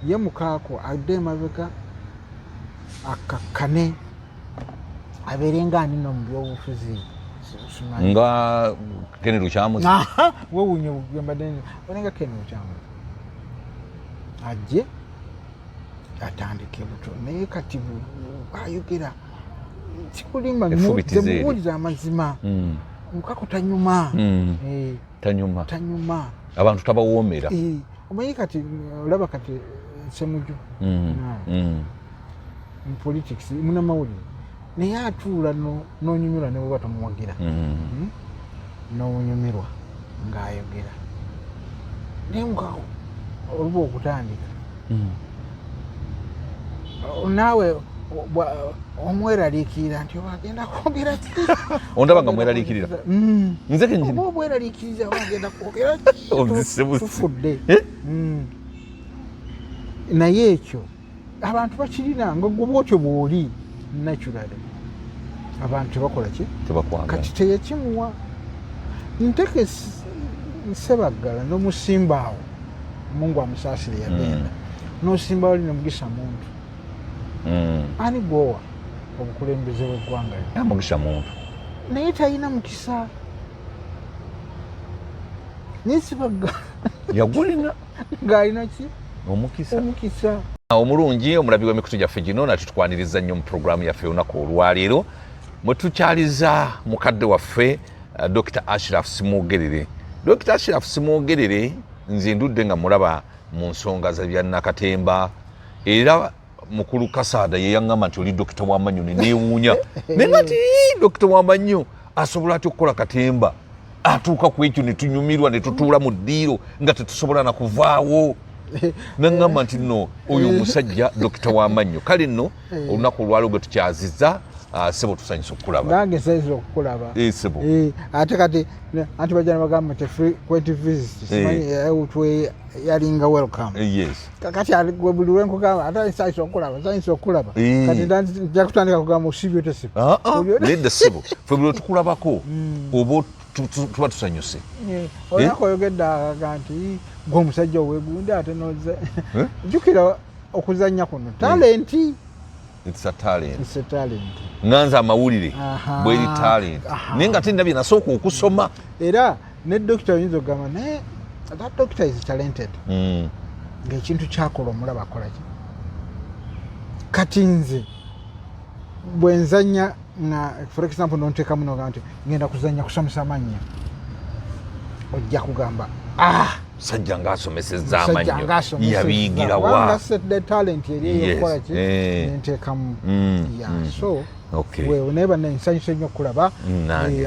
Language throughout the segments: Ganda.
ye mukaako adde mabega akakkane abeerenga ani no mu byobufuzi nga Ken Lukyamuzi wewunye bugembadde olenga Ken Lukyamuzi ajje atandike buto naye kati ayogera kikulimba nmubuuliza amazima mukaako tanyuma tanyuma abantu tabawoomera omanyi kati olaba kati Ssemujju mu politics munamawulire naye atuula n'onyumirwa ne bweba tomuwagira n'onyumirwa ng'ayogera naye mukaako oluba okutandika naawe omweraliikirira nti wagenda kwogera ki ondaba nga mweraliikirira nze kenyini oba obweraliikiriza wagenda kwogera tufudde naye ekyo abantu bakirina nga gwe bwotyo bw'oli naturally abantu tebakola ki kati teyakimuwa nteke Ssebaggala n'omusimbaawo Mungu amusaasire yagenda n'osimbawo li Mugisha Muntu ani gwowa obukulembeze bw'eggwanga lyo Mugisha Muntu naye talina mukisa naye Ssebaggala yagulina ng'alina ki omukisa omulungi omulabi w'emikutu gyaffe gino nati tukwaniriza nnyo mu puroguraamu yaffe olunaku olwaleero mwe tukyaliza mukadde waffe Dr. Ashraf Simwogerere. Dr. Ashraf Simwogerere nze ndudde nga mulaba mu nsonga za bya Nakatemba era mukulu Kasaada ye yaŋŋamba nti oli Dr. Wamannyo ne neewuunya naye nga ti Dr. Wamannyo asobola atya okukola katemba atuuka ku ekyo ne tunyumirwa ne tutuula mu ddiiro nga tetusobola na kuvaawo naŋŋamba nti nno oyo omusajja Dr. Wamannyo kale nno olunaku olwaliwo gwe tukyazizza Sebo tusanyusa okukulaba nange nsanyusa okukulaba Sebo ate kati anti bajja bagamba nti frequent visit simanyi yalinga welcome yes kati gwe buli lwenkugamba ate nsanyusa okukulaba kati nja kutandika kugamba osibye tesibye nedda Sebo ffe buli tukulabako oba tuba tusanyuse olunako oyogedde akaga nti gwe omusajja oweegundi ate noze jjukira okuzannya kuno talenti it's a talent nganza amawulire bweri talent naye nga tendabye nasooka okusoma era ne doctor oyinza okugamba naye that doctor is talented ng'ekintu kyakola omulaba akola ki kati nze bwe nzannya nga for example nonteekamu nogamba nti ngenda kuzannya kusomesa amannya ojja kugamba sajja ng'asomesezza amannyo yabiyigira wa talent eri eyokukola ki nenteekamu so wewe naye banne nsanyusa nnyo okulaba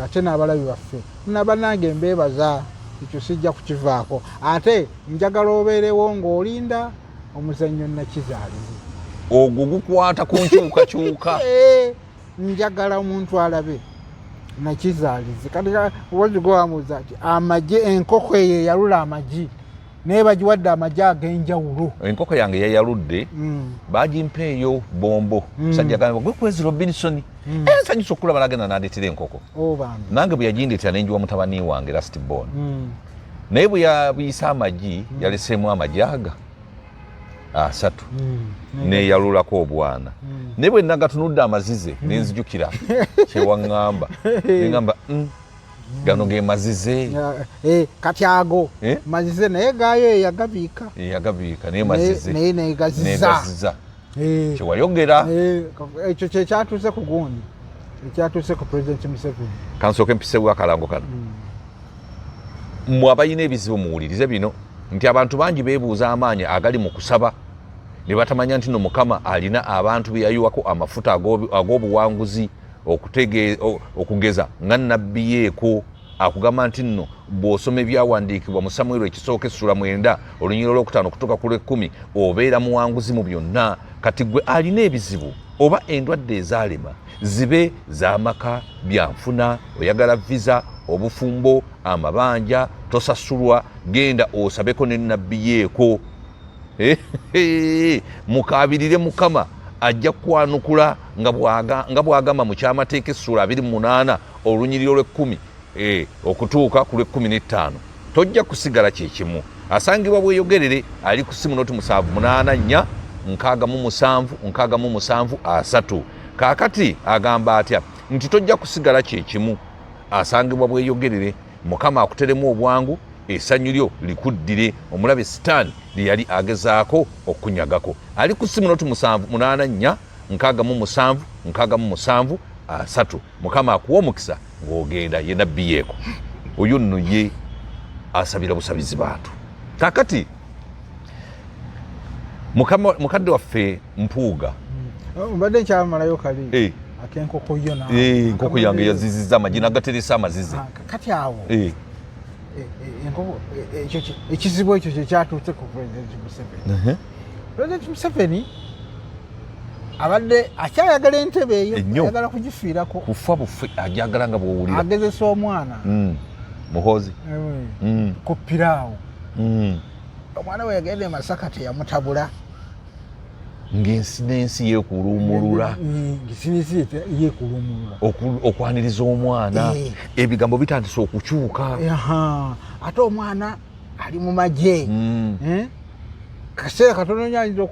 ate n'abalabi baffe nabannange mbeebaza ekyo sijja kukivaako ate njagala obeerewo ng'olinda omuzannyo nakizaalizi ogwo gukwata ku nkyukakyuka njagala omuntu alabe nakizaalizi kati wazigowamuza ati amagi enkoko eyo yalula amagi naye bagiwadde amagi ag'enjawulo enkoko yange yayaludde bagimpa eyo bombo musajja gamba gwe Kwezi Robinson nsanyusa okulaba nagenda n'andeetera enkoko nange bwe yagindeetera nenjiwa mutabani wange last born naye bwe yabiyisa amagi yaleseemu amagi aga 3 neyalulako obwana naye bwe nagatunudde amazize nenzijukira kyewaŋŋamba neŋŋamba gano ge mazize kati ago mazize naye gaayo yagabiika naye mazize naye negaziza kyewayogera ekyo kyekyatuuse ku gundi ekyatuuse ku President Museveni kansooke mpisewo akalango kano mmwe abalina ebizibu muwulirize bino nti abantu bangi beebuuza amaanyi agali mu kusaba ne batamanya nti no Mukama alina abantu be yayiwako amafuta ag'obuwanguzi okugeza nga nnabbi yeeko akugamba nti nno bw'osoma ebyawandiikibwa mu Samwiro ekisooka essula 9 olunyiriro lwokutaano okutuuka ku lw'ekkumi obeera muwanguzi mu byonna kati gwe alina ebizibu oba endwadde ezaalema zibe z'amaka byanfuna oyagala visa obufumbo amabanja tosasulwa genda osabeko ne nnabbi yeeko mukaabirire Mukama ajja kwanukula nga bw'agamba mu kyamateeka essula 28 olunyiriro lw'ekkumi okutuuka ku lw'ekkumi n'ettaano tojja kusigala kyekimu asangibwa bweyogerere ali ku simu noti 784 677 3. Kaakati agamba atya nti tojja kusigala kyekimu, asangibwa bweyogerere, Mukama akuteremu obwangu, essanyu lyo likuddire, omulabe sitaani lye yali agezaako okunyagako. Ali ku simu noti 784 677 3. Mukama akuwa omukisa ng'ogenda ye nabbi yeeko. Oyo nno ye asabira busabizi bantu. Kakati mukadde waffe Mpuuga mbadde nkyamalayo kali akenkoko yo na enkoko yange yazizizza amagi nagateresa amazizi. Kati awo enkoko ekizibu ekyo kyekyatuuse ku President Museveni. President Museveni abadde akyayagala entebe eyo, ayagala kugifiirako kufa bufe, ajagala nga bw'owulira agezesa omwana muhoozi ku piraawo. Omwana we yagenda e Masaka teyamutabula ng'ensi n'ensi yeekuluumulula, okwaniriza omwana, ebigambo bitandise okukyuka. Ate omwana ali mu magye, kaseera katono nnyo ayinza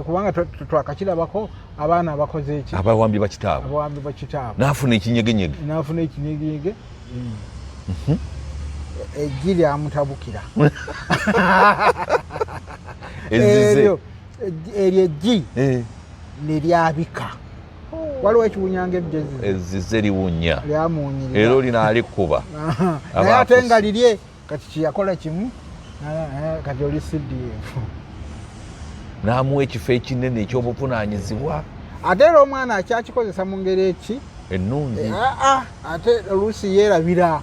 kubanga twakakirabako abaana abakoze eki, abawambi bakitaabwe, n'afuna ekinyegenyege. Eggi lyamutabukira eryo eggi neryabika. Waliwo ekiwunyanga ezzize liwunya lyamuwunyirira, era olina alikuba naye ate nga lirye kati kiyakola kimu, kati oli CDF n'amuwa ekifo ekinene ekyobuvunaanyizibwa. Ate era omwana akyakikozesa mu ngeri eki ennungi, ate oluusi yeerabira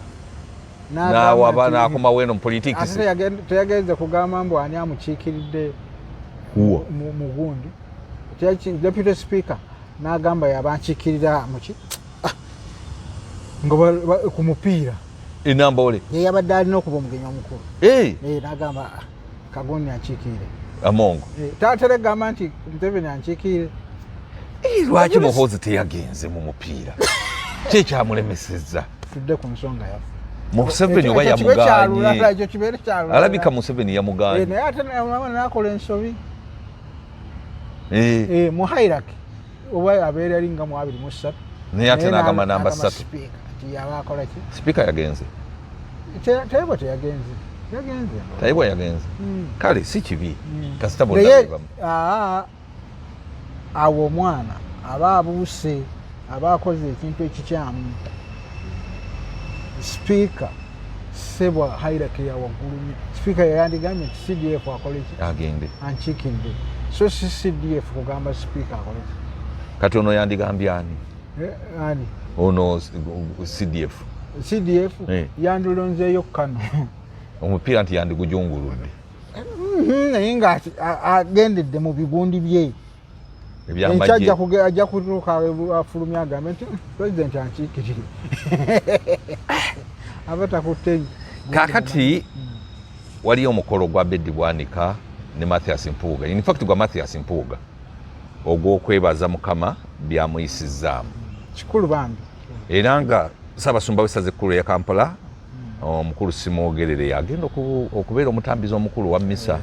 n'awaba n'akomawo eno mupolitics. Teyagenze kugamba mbu ani amukiikiridde mu gundi. Deputy Speaker n'agamba yabankiikirira muki nga ku mupiira enambole yeyabadde alina okuba omugenyi omukulu. N'agamba Kagundi ankiikirire Amongo. Tatere gamba nti Museveni ankiikirire. Lwaki Muhoozi teyagenze mu mupiira? Kyekyamulemesezza. Tudde ku nsonga yaffe. Museveni oba yamuganye, alabika Museveni yamuganye. Naye ate nakola ensobi mu hierarchy oba abeera ali nga mu 23, naye ate n'agamba namba 3 yaba akola ki? Sipiika yagenze, Tayebwa teyagenze, Tayebwa yagenze. Kale si kibi kasita bonna awo omwana aba abuuse, aba akoze ekintu ekikyamu. Speaker sebwa hierarchy ya waggulu nnyo. Speaker yayandigambye nti CDF akole ki? Agende ankiikirire. So si CDF kugamba Speaker akole ki? Kati ono yandigambye ani? Ani? Ono CDF yandulonzeeyo Kano. Omupiira nti yandigujunguludde. Naye nga agendedde mu bigundi bye. Ajja kutuuka afulumya agambe nti President ankiikirire. Aba takutte. Kaakati waliyo omukolo gwa Bedi Bwanika ne Mathias Mpuuga. In fact gwa Mathias Mpuuga ogw'okwebaza Mukama byamuyisizzaamu. Kikulu bambi. Era nga Ssaabasumba w'essaza ekkulu ya Kampala omukulu Simwogerere yagenda okubeera omutambizi omukulu wa mmisa.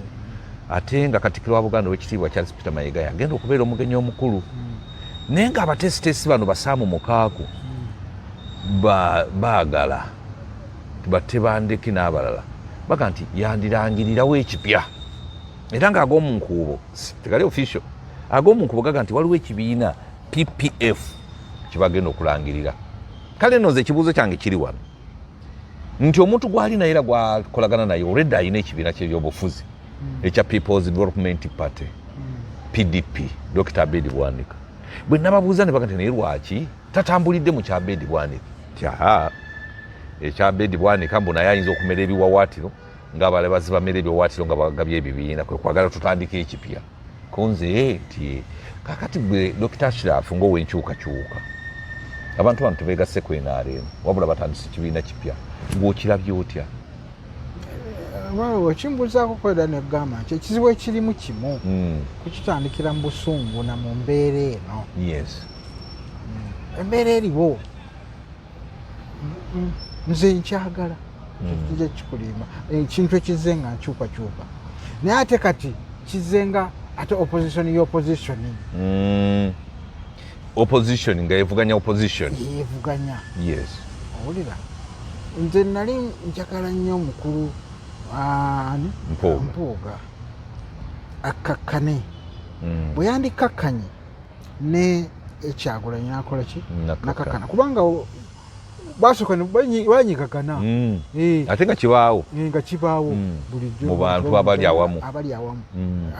Ate nga Katikkiro wa Buganda w'ekitiibwa Charles Peter Mayiga yagenda okubeera omugenyi omukulu. Naye nga abateesiteesi bano basaamu mukaaku baagala Tebandeki n'abalala baga nti yandirangirirawo ekipya. Era nga ag'omunkuubo tegali official, ag'omunkuubo gaga nti waliwo ekibiina PPF kibagenda okulangirira. Kale nno nze ekibuuzo kyange kiri wano nti omuntu gwali naye era gwakolagana naye already alina ekibiina ky'ebyobufuzi ekya People's Development Party PDP, Dr. Bedi Bwanika. Bwe nababuuza ne baga nti naye lwaki tatambulidde mu kya Bedi Bwanika? Ekya Bedi Bwanika mbu naye ayinza okumera ebiwawaatiro ng'abalabazi bamera ebiwawaatiro nga bagabye ebibiina, kwe kwagala tutandika ekipya. Konze nti kakati gwe Dr. Ashraf ng'ow'enkyukakyuka abantu bano tebeegasse ku NRM wabula batandise ekibiina kipya, ng'okirabye otya? Okimbuuzaako kwera negamba nti ekizibu ekirimu kimu kukitandikira mu busungu na mu mbeera eno. Yes. Embeera eriwo nze nkyagala kijja kikulimba ekintu ekizenga nkyukakyuka naye ate kati kizenga ate opposition y'opposition opposition nga yevuganya opposition yevuganya yes owulira nze nali njagala nnyo omukulu Mpuuga akakkane bwe yandikakkanye ne Kyagulanyi nakola ki nakakkana kubanga basooka banyigagana ate nga kibaawo bulijjo mu bantu abali awamu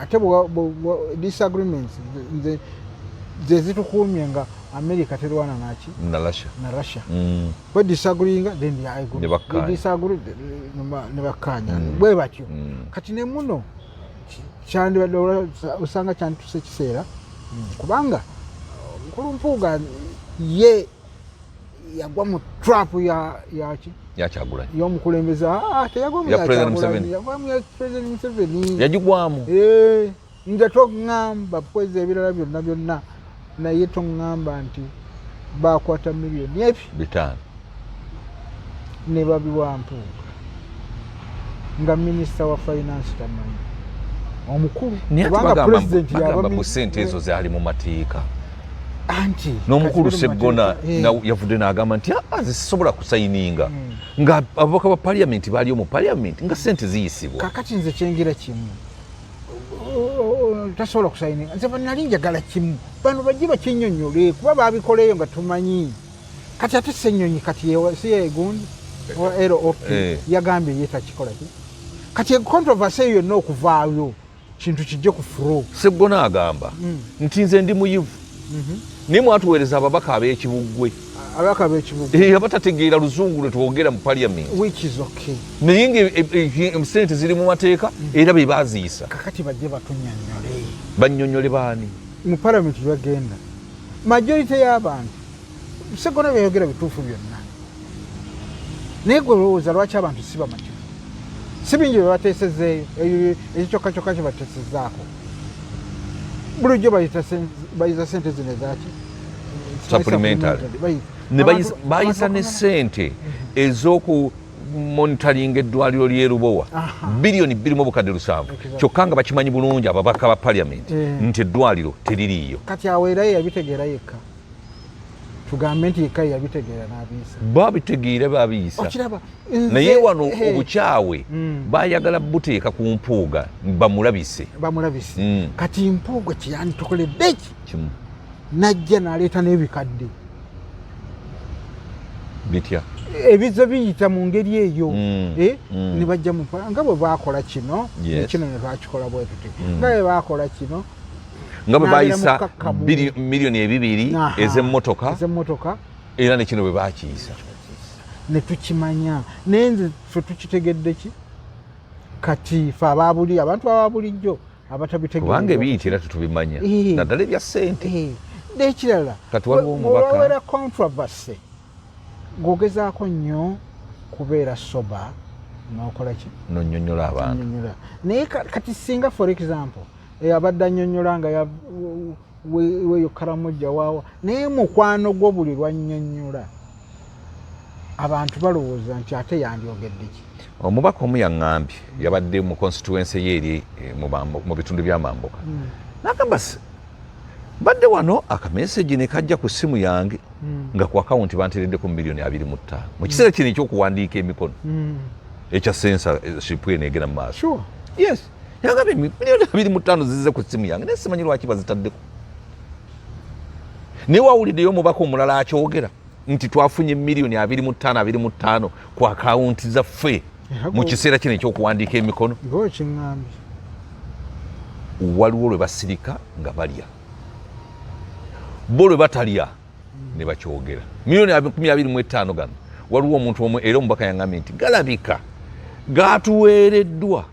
ate disagreements ze zitukuumye nga America terwana naki na Russia bwe disagreeinga then disagree ne bakkanya bwe batyo kati ne muno kyandibadde osanga kyandituse kiseera kubanga Mukulu Mpuuga ye yagwa mu trap ya Kyagulanyi y'omukulembeze teyagwa mu President Museveni yagigwamu nze toŋŋamba kweza ebirala byonna naye toŋŋamba nti bakwata miliyoni 5 ne babiwa Mpuuga nga minisita wa finance tamanyi omukulu kubanga president yaba ku ssente ezo zaali mu mateeka anti n'omukulu Sseggona yavudde n'agamba nti zisobola kusayininga nga ababaka ba parliament baaliyo mu parliament nga ssente ziyisibwa kakati nze kyengera kimu tasobola kusayininga nze nali njagala kimu bano bajje bakinnyonnyole kuba baabikoleyo nga tumanyi kati ate Ssenyonyi kati si yegundi LOP yagambye ye takikola ki kati controversy eyo yonna okuvaayo kintu kijje ku furo Sseggona agamba nti nze ndi muyivu naye mwatuweereza ababaka ab'ekibuggwe abatategeera luzungu lwe twogera mu parliament naye nga ssente ziri mu mateeka era be baaziyisa kakati bajje batunyonyole bannyonnyole baani mu parliament bagenda majority y'abantu Sseggona byayogera bituufu byonna naye gwe olowooza lwaki abantu si bamativu si bingi bye bateesezeeyo ekikyokkakyokka kye bateesezaako bulijjo bayisa ssente zino ezaki supplementary ne bayisa ne ssente ez'okumonitaringa eddwaliro ly'e Lubowa biliyoni 2.7 kyokka nga bakimanyi bulungi ababaka ba parliament nti eddwaliro teririiyo kati aweerayo yabitegeera yekka tugambe nti yekka yabitegeera n'abiisa babitegeera babiisa naye wano obukyawe bayagala buteeka ku Mpuuga bamulabise kati Mpuuga kyeyanditukoledde kimu najja n'aleeta n'ebikadde bitya ebiza biyita mu ngeri eyo ne bajja mu nga bwe baakola kino kino ne bakikola bwe tuti nga bwe baakola kino nga bwe bayisa miliyoni 2 ez'emmotoka era ne kino bwe baakiyisa ne tukimanya naye nze ffe tukitegedde ki kati ffe abantu ababulijjo abatabitegeera kubanga ebiyitira tetubimanya naddala ebya ssente n'ekirala olwawera controversy ng'ogezaako nnyo kubeera soba n'okola ki nonnyonnyola abantu naye kati singa for example abadde annyonnyola nga weeyo Karamojja waawa naye mukwano gwo buli lwannyonnyola abantu balowooza nti ate yandyogedde ki omubaka omu yaŋŋambye yabadde mu constituency ye eri mu bitundu bya Mambuka n'agamba badde wano akameseji ne kajja ku ssimu yange nga ku akawunti banteereddeko miliyoni 25 mu kiseera kino ekyokuwandiika emikono ekya censorship eno egenda mu maaso yes yagambye miliyoni 25 zize ku ssimu yange naye simanyi lwaki bazitaddeko naye wawuliddeyo omubaka omulala akyogera nti twafunye miliyoni 25 ku akawunti zaffe mu kiseera kino ekyokuwandiika emikono waliwo lwe basirika nga balya bo lwe batalya ne bakyogera miliyoni 25 gano waliwo omuntu omu era omubaka yaŋŋambye nti galabika gatuweereddwa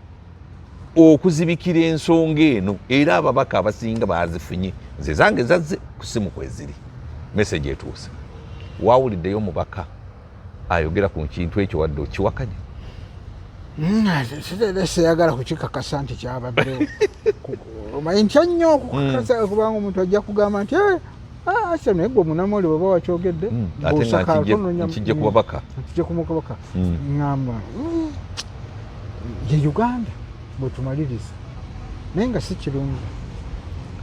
okuzibikira ensonga eno era ababaka abasinga bazifunye nze zange zazze ku ssimu kweziri meseji etuuse wawuliddeyo omubaka ayogera ku kintu ekyo wadde okiwakanya seyagala kukikakasa nti kyabaddewo omanyi ntya nnyo okukakasa kubanga omuntu ajja kugamba nti asa naye gwe munamoli bweba wakyogedde ate nkijje ku babaka nkijje ku mukabaka ngamba ye Uganda bwe tumaliriza naye nga si kirungi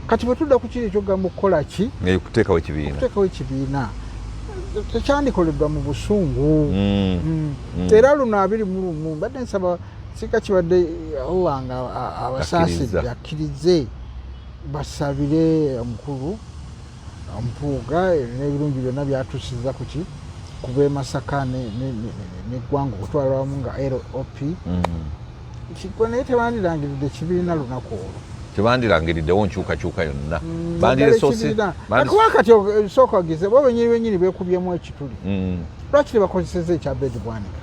kati bwe tudda ku kiri ekyogamba okukola ki kuteekawo ekibiina tekyandikoleddwa mu busungu era luno 21 mbadde nsaba sika kibadde Allah nga abasaasidde akkirize basabire omukulu Mpuuga n'ebirungi byonna byatuusiza ku ki kuba Masaka n'eggwanga okutwala wamu nga LOP kikwe naye tebandirangiridde kibiina lunaku olwo tebandirangiriddewo nkyukakyuka yonna kuba kati sooka ogize bo benyini beekubyemu ekituli lwaki tebakozeseza ekya Abedi Bwanika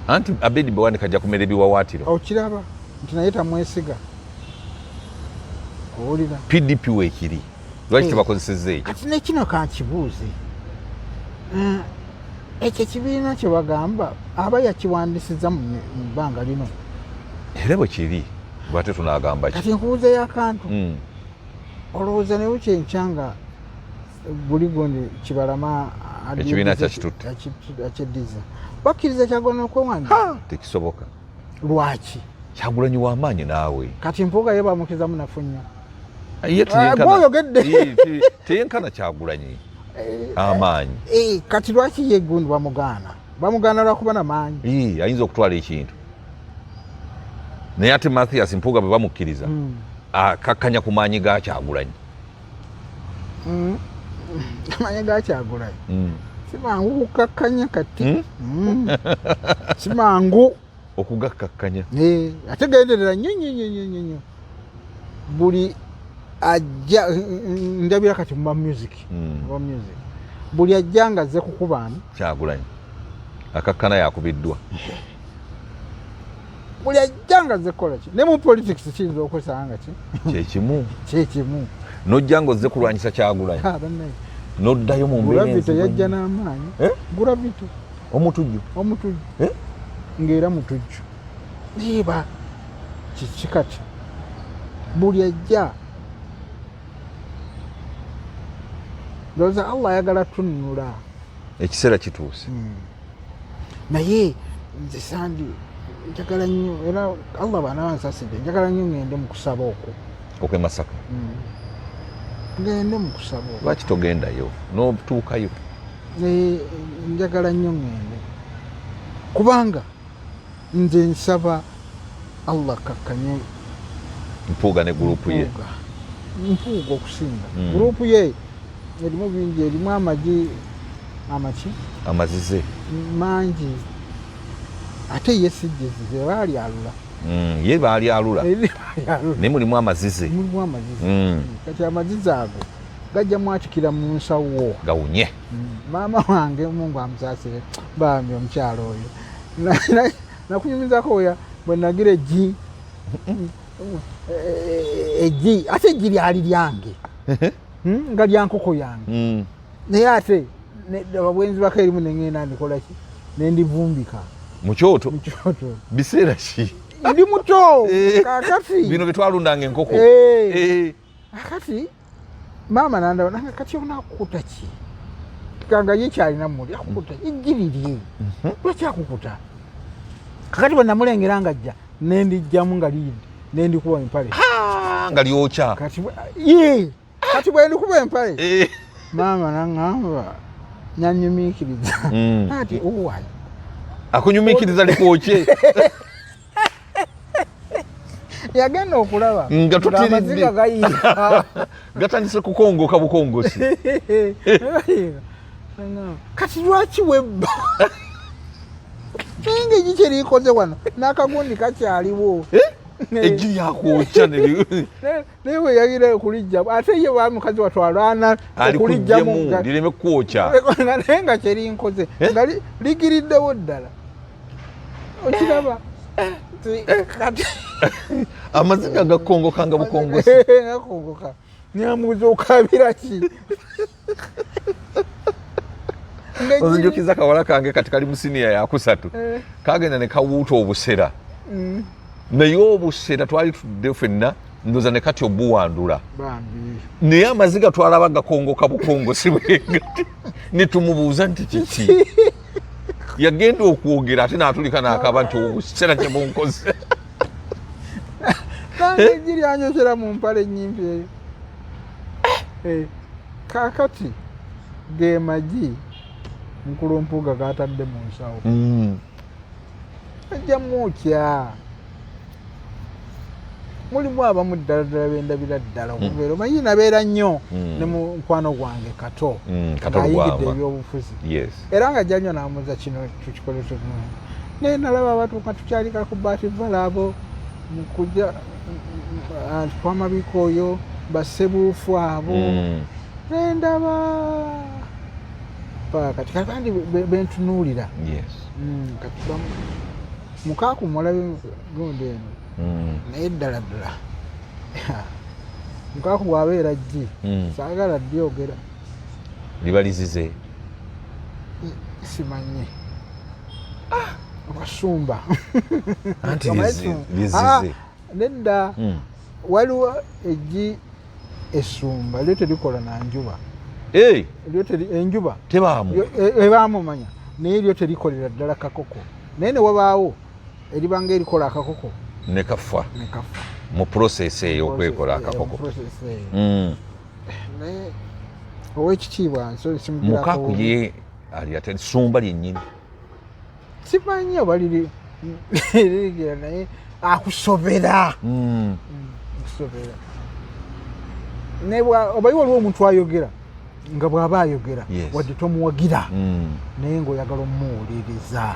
anti Abedi Bwanika ajja kumera ebiwawaatiro okiraba nti naye tamwesiga owulira PDP weekiri lwaki tebakozeseza ekyo kati nekino kankibuuze ekyo ekibiina kye bagamba aba yakiwandisiza mu bbanga lino era bwe kiri bwate tunaagamba kati nkubuuzeyo akantu olowooza ne bukyenkyanga buli gundi Kibalama ekibiina kyakitutte akyeddiza bakkiriza Kyagulanyi okwewandiisa tekisoboka lwaki Kyagulanyi w'amaanyi naawe kati Mpuuga ye bamukizamu nafunya gw'oyogedde teyenkana Kyagulanyi amaanyi kati lwaki ye gundi bamugaana lwakuba namaanyi ayinza okutwala ekintu naye ate Mathias Mpuuga bwe bamukkiriza akakkanya ku maanyi ga Kyagulanyi amaanyi ga Kyagulanyi si mangu kukakkanya kati si mangu okugakkakkanya ate genderera nnyo buli ajja ndabira kati mu music buli ajja nga azze kukubaana Kyagulanyi akakkana yakubiddwa buli ajja nga azze kukola ki ne mu politics kiyinza okwesanga nga kyekimu nojja nga ozze kulwanyisa Kyagulanyi noddayo mu Gulavito yajja n'amaanyi Gulavito omutujju ng'era mutujju niba kiki kati buli ajja ndowooza Allah ayagala tunnula ekiseera kituuse naye nze sandi njagala nnyo era Allah baana bansasidde njagala nnyo ngende mu kusaba okwo okwe Masaka ngende mu kusaba okwo lwaki togendayo n'otuukayo njagala nnyo ngende kubanga nze nsaba Allah kakkanye Mpuuga ne gurupu ye Mpuuga okusinga gurupu ye erimu bingi erimu amazize mangi ate ye sijjezize baali alula ye baali alula naye mulimu amazize kati amazize ago gajja mwatikira mu nsawo gawunye maama wange Mungu amusaasire bambi omukyalo oyo nakunyumizako oya bwe nagira eggi ate eggi lyali lyange nga lya nkoko yange naye ate ababwenzi bako erimu neŋŋenda ndikolaki nendivumbika mu kyoto biseera ki ndi muto kakati bino byetwalundanga enkoko akati maama nandaba nange kati onakukuta ki kanga ye kyalina muli akukuta eggi lirye lwaki akukuta kakati bwe namulengera nga ajja nendijjamu nga liyidde nendikuba empale nga lyokya kati bwe ndikuba empale maama naŋŋamba nyanyumiikiriza ati owai akunyumiikiriza likwokye yagenda okulaba nga amaziga gayiika gatandise kukongoka bukongosi kati lwaki webba engeri kyerikoze wano n'akagundi kakyaliwo eggi lyakwokya naye bwe yagira okulijjamu ate ye bamukazi watwalana okulijjamu lireme kwokya naye nga kyerinkoze nga ligiriddewo ddala okiraba kati amaziga gakongoka nga bukongosi gakongoka nyamuuza okabira ki onzijukiza kawala kange kati kali mu siniya yakusatu kagenda ne kawuuta obusera naye obusera twali tudde ffenna ndoza ne kati obuwandula bambi naye amaziga twalaba gakongoka bukongo sibwenga ne tumubuuza nti kiki yagenda okwogera ate n'atulika n'akaba nti obukiseera kye bunkoze nange giri anyokera mu mpale ennyimpi eyo kaakati ge magi nkulumpuga gatadde mu nsawo ajja mwokya mulimu abamu ddala ddala bendabira ddala okubeera omanyi nabeera nnyo ne mu mukwano gwange kato ng'ayigidde ebyobufuzi era nga jjanyo n'amuza kino tukikole tutno naye nalaba abatuuka tukyalika ku baativala abo mukujja twamabiiko oyo bassebuufu abo nendaba kati kandi bentunuulira kati mukaaku mulabe gundi eno naye ddala ddala mukaaku bw'abeera jji saagala lyogera libalizize simanye abasumba anti lizize nedda waliwo eggi essumba lyo terikola na njuba enjuba ebaamu manya naye lyo terikolera ddala kakoko naye ne wabaawo eribanga erikola akakoko nekafa mu process eyo okwekola akakoko naye owekitiibwa mukaaku ye ali ate sumba lyennyini simanyi oba lirigira naye akusobera akusobera obayi waliwo omuntu ayogera nga bw'aba ayogera wadde tomuwagira naye ng'oyagala omuwuliriza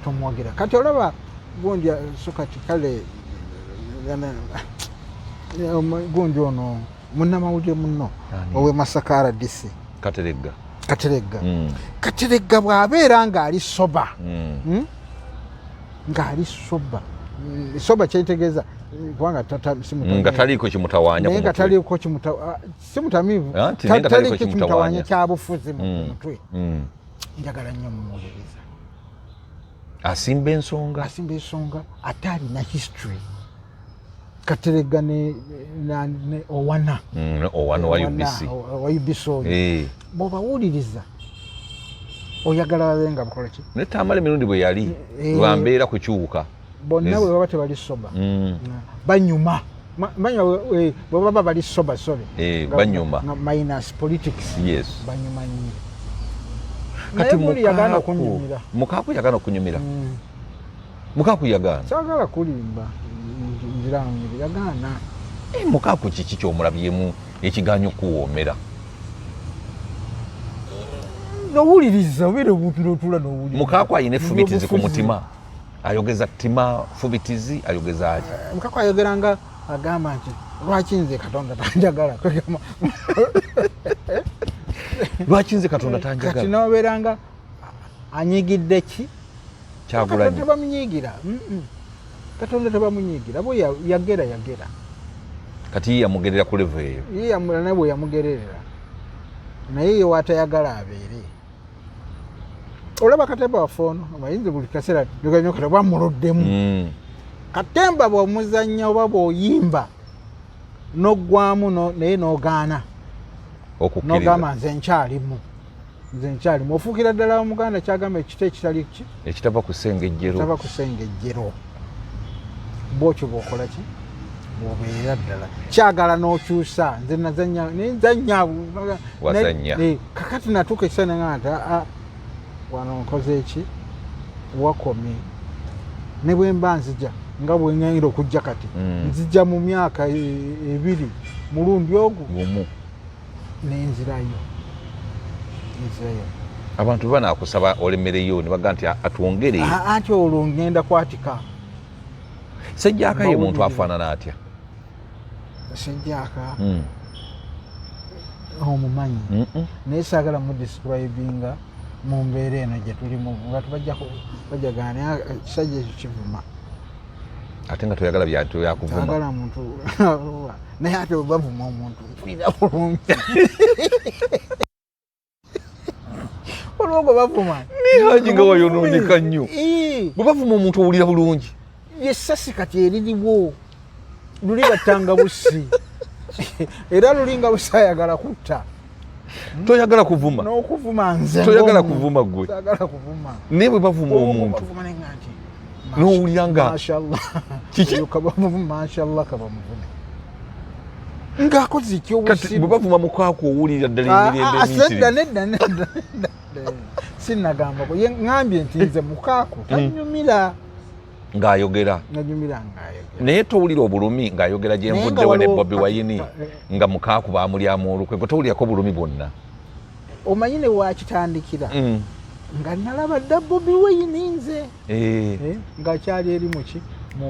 tomuwagira kati olaba gundi so kati kale gundi ono munnamawulire munno owe Masaka RDC Kateregga bw'abeera ng'ali soba ng'ali soba kyayitegeeza kubanga nga taliiko kimutawaanya naye nga taliiko si mutamiivu taliiko kimutawaanya kyabufuzi mu mutwe njagala nnyo mumuwuliriza asimba ensonga ate alina history Kateregga ne owana wa UBC oyo bw'obawuliriza oyagala babe nga bukola ki ne Tamale emirundi bwe yali lwambeera kukyuka bonna bwe baba tebali soba banyuma manya bwe baba bali soba banyuma minus politics banyuma nnyo kati mukaaku yagana okunyumira mukaaku yagana kyagala kulimba nzirangire yagana mukaaku kiki kyomulabyemu ekiganyo okuwoomera nowuliriza obeera omuntu n'otula n'owuliriza mukaaku ayina effubitizi ku mutima ayogeza ttima fubitizi ayogeza ati mukaaku ayogeranga agamba nti lwaki nze Katonda tanjagala lwaki nze Katonda tanjagala kati n'obeeranga anyigidde ki Kyagulanyi tebamunyiigira Katonda tebamunyiigira bwe yagera kati ye yamugerera ku level eyo ye naye bwe yamugererera naye ye waatayagala abeere olaba Katemba waffe ono amayinza buli kaseera nyoganyokata bwamuluddemu Katemba bw'omuzannya oba bw'oyimba n'oggwamu naye n'ogaana n'ogamba nze nkyalimu ofuukira ddala Omuganda kyagamba ekita ekitali ki ekitava ku ssengejjero bw'okyo bw'okola ki bw'obeera ddala kyagala n'okyusa nze nzanya kakati natuuka ekiseera nga nti wano nkoze eki wakomye ne bwe mba nzija nga bwe ŋŋenda okujja kati nzija mu myaka 2 mulundi ogwo nenzirayo abantu banaakusaba olemereyo ne baga nti atwongere anti olwo ngenda kwatika Ssejjaaka ye muntu afaanana atya Ssejjaaka omumanyi naye saagala mudescribinga mu mbeera eno gye tulimu nga bajagaana ekisajja ekyo kivuma ate nga toyagala byatu yakuvuma agala muntu naye ate bavuma omuntu mpulira bulungi olwogo bavuma nihaji nga wayonooneka nnyo bwe bavuma omuntu owulira bulungi yessasi kati eririwo luli battanga busi era lulinga busi ayagala kutta toyagala kuvuma n'okuvuma nze toyagala kuvuma gwe toyagala kuvuma naye bwe bavuma omuntu n'owulira nga kiki mashallah kaba muvume ng'akoze kati bwe bavuma mukaaku owulira ddala emirembe nedda sinnagambako ŋambye nti nze mukaaku tanyumira ng'ayogera naye towulira obulumi ng'ayogera gye nvuddewo ne Bobi Wine nga mukaaku baamulyamu olukwe gwe towulirako bulumi bwonna omanyi ne wakitandikira nga nalaba dda Bobi Wine nze ng'akyali eri muki mu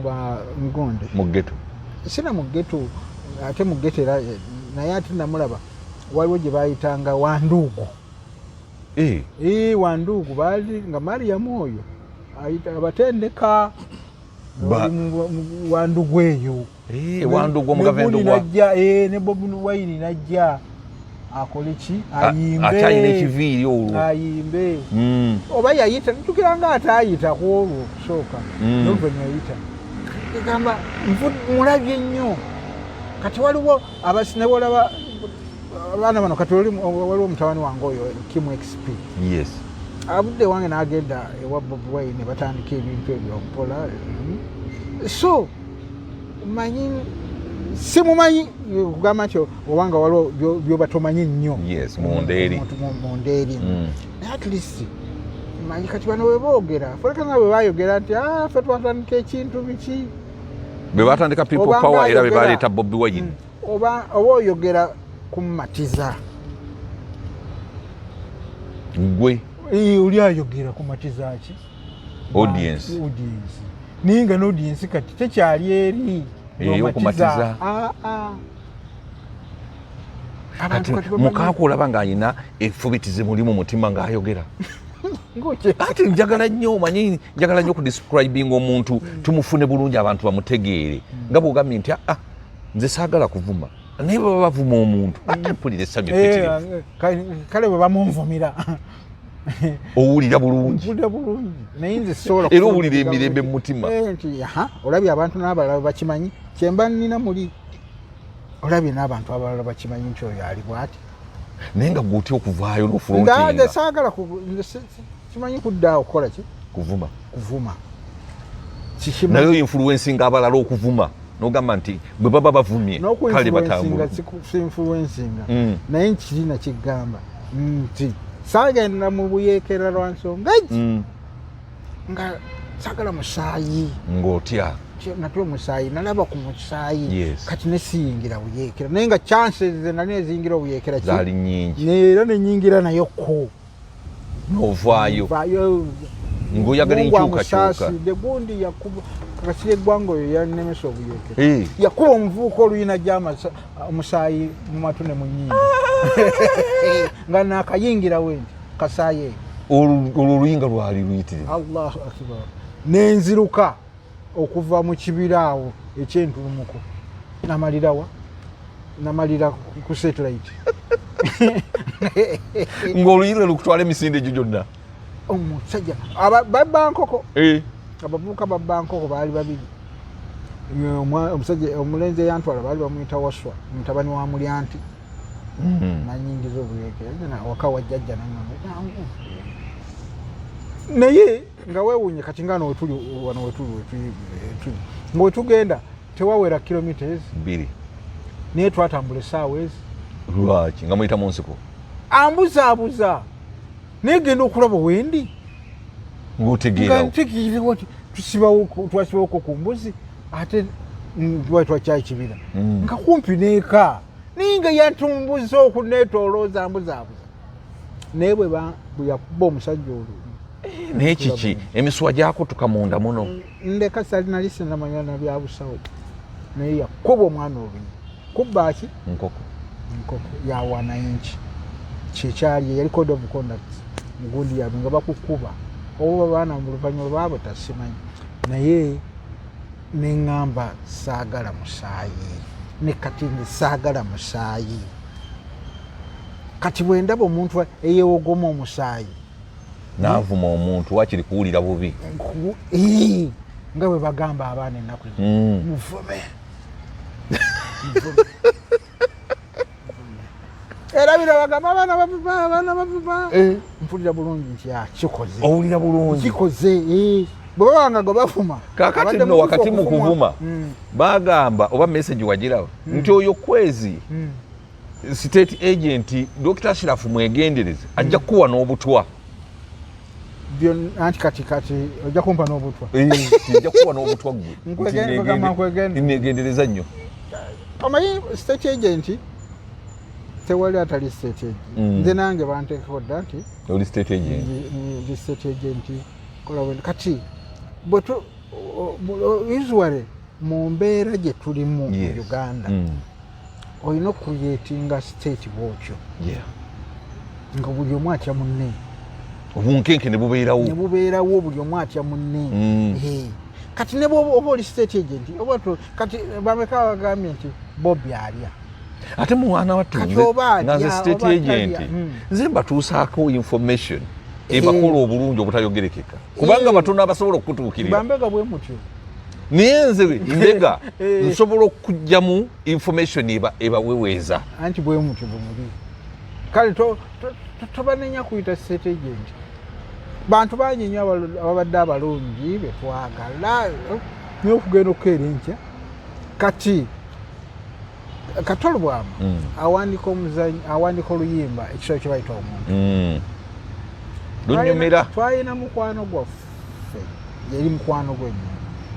Ngonde mu ggeto sina mu ggeto ate mu ggeto era naye ate namulaba waliwo gye baayitanga Wanduugu Wanduugu baali nga Mariam oyo abatendeka Wandugu eyo Wandugu omugavendo ne Bobi Wine najja akole ki ayimbe akyalina ekiviiri olwo ayimbe oba yayita ntukira nga ataayita ku olwo okusooka n'oluvannyuma yayita egamba mulabye nnyo kati waliwo abasine bolaba abaana bano kati waliwo omutawani wange oyo Kim XP yes abudde wange n'agenda ewa Bobi Wine batandika ebintu ebyo mpola so manyi simumanyi kugamba nti obanga waliwo byobatomanyi nnyo mundeeri at least manyi kati bano bwe boogera fuleka nga bwe baayogera nti ffe twatandika ekintu biki bwe batandika people power era bwe baleeta Bobi Wine oba oyogera kumatiza gwe oli ayogera kumatiza ki audience ninga n'audience kati tekyali eri yokumatiza kati mukaaku olaba ng'ayina effubitizi mulimu mutima ng'ayogera ati njagala nnyo omanyi njagala nnyo okudescribing omuntu tumufune bulungi abantu bamutegeere nga bwogambye nti nze saagala kuvuma naye baba bavuma omuntu mpulira essanyu ppitirivu kale bwe bamunvumira owulira bulungi naye nze sobola era owulira emirembe mu mutima nti olabye abantu n'abalala bakimanyi kyemba nnina muli olabye n'abantu abalala bakimanyi nti oyo ali bw'ati naye nga gwe otya okuvaayo n'ofulontinga saagala kimanyi kuddaawo kukola ki kuvuma naye influencinga abalala okuvuma n'ogamba nti bwe baba bavumye kale batambula influencinga naye nkirina kigamba nti saagenda mu buyeekera lwa nsonga nga saagala musaayi ng'otya natwe musaayi nalaba ku musaayi kati nesiyingira buyeekera naye nga chances ze nali nezingira obuyeekera zaali nnyingi era nenyingira nayo ko n'ovaayo ng'oyagala enkyukakyuka gundi yakuba kakasire eggwanga oyo yanemesa obuyeekera yakuba omuvuuka oluyina omusaayi mu matu ne mu nnyindo nga naakayingira wendi kasaayi olwo oluyinga lwali luyitirivu allahu akbar nenziruka okuva mu kibira awo ekyentulumuko namalira ku satellite ng'oluyinga lukutwala emisinde egyo gyonna omusajja babankoko abavubuka babankoko baali babiri omusajja omulenzi eyantwala baali bamuyita Waswa mutabani wa Mulyanti nanyingiza obuyeekera waka wajjajja naye nga weewuunye kati nga wetuli wano wetuli ng'wetugenda tewawera kilometers 2 naye twatambula essaawa ezi lwaki nga muyita mu nsiko ambuzaabuza naye genda okulaba wendi ng'otegeerawo ti twasibawoko ku mbuzi ate twakyayi kibira nga kumpi neeka naye nga yatumbuza okuneetoolooza mbuzaabuza naye bwe yakuba omusajja olwo naye kiki emiswa gyakutuka munda muno ndeka salinali sinamanya nabyabusawo naye yakuba omwana olunyi kubba ki nkoko ya wananchi kyekyali yali code of conduct mugundi yabwe nga bakukuba oba baana mu luvannyuma baabo tasimanyi naye neŋŋamba saagala musaayi ne kati nze saagala musaayi kati bwe ndaba omuntu eyeewogoma omusaayi naavuma omuntu wakiri kuwulira bubi nga bwe bagamba abaana ennaku muvume era bira bagamba abaana bavuba mpulira bulungi nti kikoze owulira bulungi kikoze bwe babanga go bafuma kakati nno wakati mu kuvuma bagamba oba message wagirawo nti oyo kwezi state agent Dr. Ashraf mwegendereze ajja kuwa n'obutwa anti kati ojja kumpa n'obutwa ajja kuwa n'obutwa gwe negendereza nnyo omanyi state agent tewali atali state agent nze nange banteekako dda nti oli state agent ndi state agent kola kati bwetu usually mu mbeera gye tulimu mu Uganda olina okuyetinga state bwotyo nga buli omu atya munne obunkenke ne bubeerawo buli omu atya munne kati ne bwoba oli state agent kati bameka bagambye nti Bobi alya ate mwana wattu nze state agent nze mbatuusaako information ebakola obulungi obutayogerekeka kubanga batono abasobola okutuukirira bambega bwe mutyo naye nze mbega nsobola okujjamu information ebaweweeza anti bwe mutyo bumuli kale tobanenya kuyita state agent bantu bangi nnyo ababadde abalungi betwagala nyokugenda okukeera enkya kati katolo bwamu awandika omuzanyi awandika oluyimba ekisolo kye bayita omuntu lunyumira twalina mukwano gwaffe yali mukwano gwenyo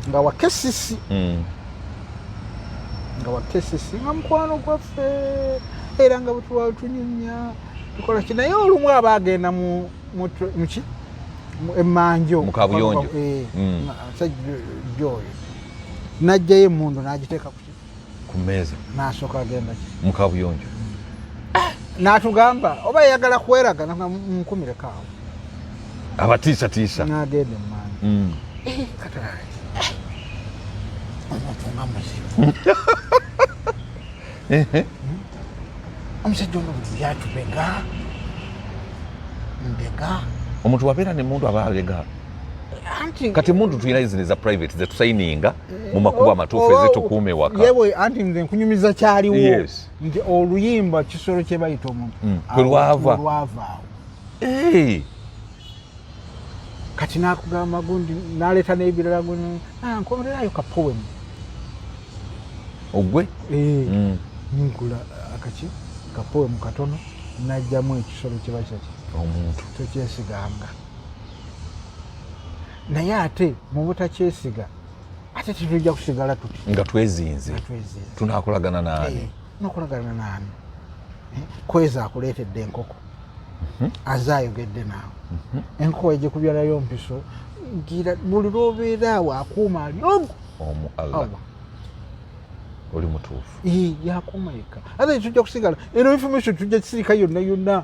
nga wakesisi nga mukwano gwaffe era nga bwetuwali tunyumya tukola ki naye olumu aba agenda muki emanjo mukabuyonjo joyo najjayo emundu n'agiteeka ku mmeeza n'asooka agenda ki mukabuyonjo n'atugamba oba yayagala kweraga nkumireko awo abatiisatiisa n'agenda emmanjo katalaye omuntu nga muzibu omusajja ono byatubega mbega omuntu wabeera ne muntu aba alega kati muntu tulina zino eza private zetusayininga mu makubo amatuufu ezitukuuma ewaka yewe anti nze nkunyumiza kyaliwo nti oluyimba kisolo kye bayita omuntu kwelwava awo kati nakugamba gundi naleeta n'ebirala guno nkomererayo kapoemu ogwe nkula akaki kapoemu katono najjamu ekisolo kye bayita omuntu tokyesiganga naye ate mu butakyesiga ate tetujja kusigala tuti nga twezinze tunakolagana naani nokolagana naani kweza akuleetedde enkoko azaayogedde naawe enkoko egikubyalayo mpiso ngira buli lwobeera awo akuuma ali ogu omu Allah oli mutuufu yakuuma yekka ate tujja kusigala eno information tujja kisirika yonna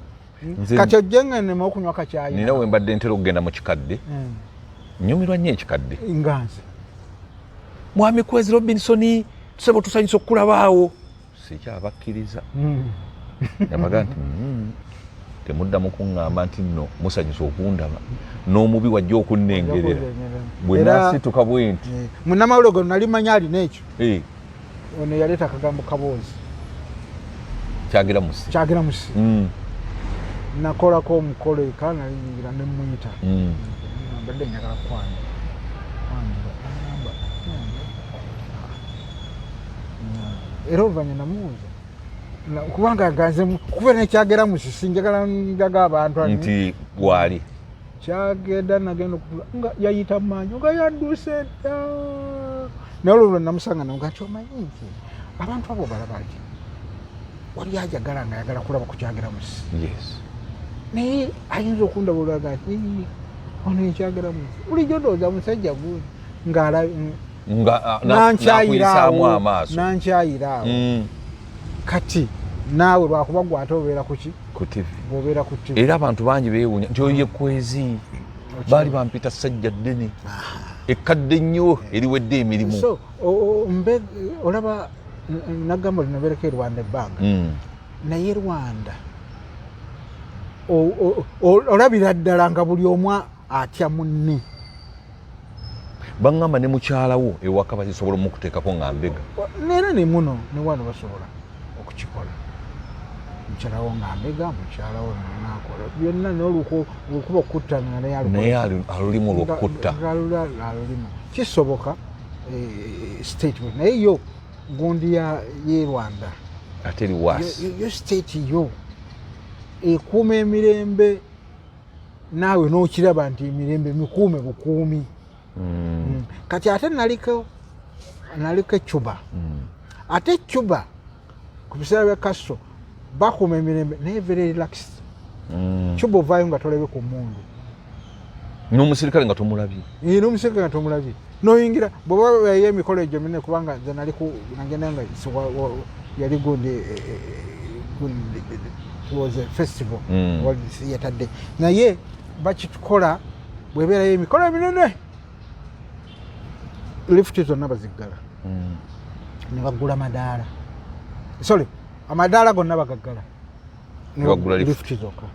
kati ojjengane okunywa kacyayi nina we mbadde ntera okugenda mu kikadde nyumirwa nnyo ekikadde nganze mwami Kwezi Robinson tusaba tusanyusa okulabaawo sikyabakkiriza yabaga nti temuddamu kuŋŋamba nti nno musanyusa okundaba n'omubi wajja okunnengerera bwe nasituka bwe nti munnamawulire gono nali manya alina ekyo ono yaleeta akagambo kaboozi kyagira musi nakolako omukolo eka nalingira nemuyita mbadde njagala kwanya era oluvanya namubuuza kubanga ganze kuba nekyagera musisi njagala njaga abantu nti gwali kyagenda nagenda okutula nga yayita manju nga yadduse dda naye olwo namusanga namuga nti omanyi nti abantu abo balaba ti wali ajagala nga yagala kulaba ku kyagera musisi naye ayinza okundabulaga nti ono ekyagera musisi bulijjo ndowooza musajja gundi nankyayiraawo kati naawe lwakuba gwate obeera kuki ku TV bwobeera ku TV era abantu bangi beewuunya nti oyo ye Kwezi baali bampita ssajja ddene ekkadde nnyo eriwedde emirimu so olaba nagamba linabeereko Rwanda ebbanga naye Rwanda olabira ddala nga buli omu atya munne bangamba ne mukyalawo ewaka bakisobola mukuteekako ngambega nera ne muno ne wano basobola okukikola mukyalawo ngambega mukyalawo nakola byonna n'olukuba okuttana naye alulimu lwokutta alulimu kisoboka state naye yo gundi ye Rwanda ate eri waasi yo state yo ekuuma emirembe naawe n'okiraba nti emirembe mikuume bukuumi kati ate naliko Cuba ate Cuba ku biseera bya Castro bakuuma emirembe naye very relaxed Cuba ovaayo nga tolabye ku mmundu n'omusirikale nga tomulabye n'omusirikale nga tomulabye noyingira bw'oba yayo emikolo egyo minne kubanga nze nagenda nga yali gundi was a festival yatadde naye bakitukola bwebeerayo emikolo eminene lifuti zonna baziggala ne bagula amadaala amadaala gonna bagaggala bagula lifuti zokka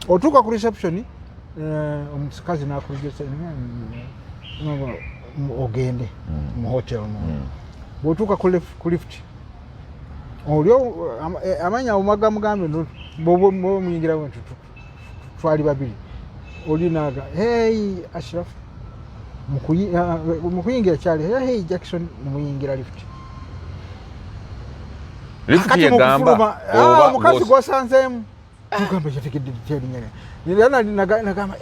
otuuka ku reception omukazi n'akulijesa ogende mu hotel bw'otuuka ku lifuti olyo amanya omaga mugambe bw'omuyingirawo nti twali babiri oli naga hey Ashraf mukuyingira kyali hey Jackson nemuyingira lifuti yagamba omukazi gwosanzeemu mugamba kyategedde detaili nagamba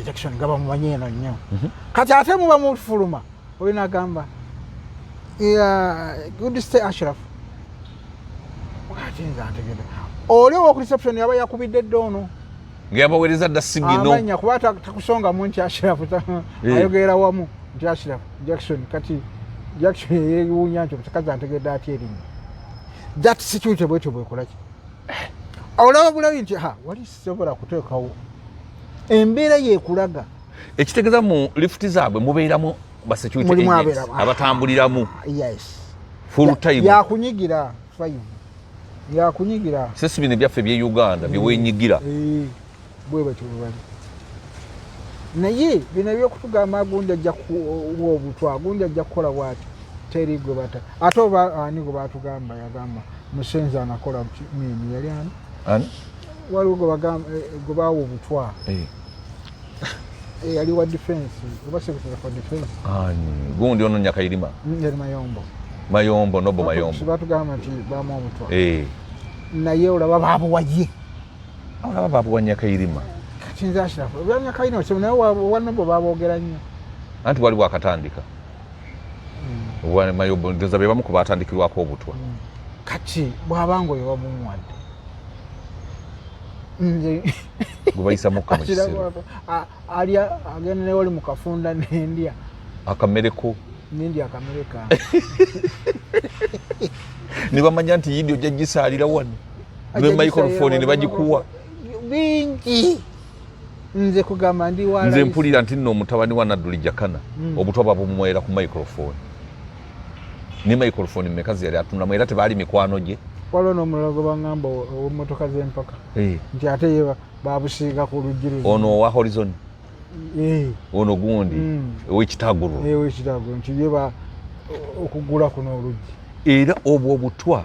Jackson gaba mumanyi eno nnyo kati ate muba mufuluma oli nagamba good stay Ashraf wakinza ntegedde oli owa ku reception yaba yakubidde eddono ngayabaweereza dda sigino amanya kuba takusongamu nti Ashraf ayogera wamu nti Ashraf Jackson kati Jackson yewuunya nti omukazi antegedde atya erinnya that situation bwetyo bwekolaki olaba bulabi nti wali sisobola kuteekawo embeera yekulaga ekitegeeza mu lifuti zaabwe mubeeramu basecurity abatambuliramu full time yakunyigira 5 yakunyigira sisi bino byaffe bye Uganda byewenyigira bwe batyo bali naye bino byokutugamba agundi ajja kuwa obutwa agundi ajja kukola bwati teri gwe bata ate oba ani gwe batugamba yagamba musenzi anakola mimi yali ani waliwo gwe bawa obutwa yali wa defense oba secretary for defense gundi ono Nyakayirima yali Mayombo Nobo Mayombo batugamba nti bamu obutwa naye olaba babuwaye babuwa Nyakayirima kati nze Ashraf Nyakayirima naye wanobo baboogera nnyo anti wali bwakatandika Mayombo ndoza be bamu ku batandikirwako obutwa kati bwabanga oyo babumuwadde nze gubayisa muka musiro ali agenda ne wali mukafunda n'endya akamereko n'endya akamereka ne bamanya nti yidi ojja gisaalira wano ne microphone ne bagikuwa bingi nze kugamba ndi wala nze mpulira nti nno mutabani wa Nadduli Jakana obutwa babumwera ku microphone ne microphone mekazi yali atundamu era tebaali mikwano gye waliwo n'omulago bangamba omumotoka z'empaka nti ate ye babusiiga ku luggi ono owa Horizon ono gundi ow'ekitagulu nti ye okugula kuno oluggi era obwo obutwa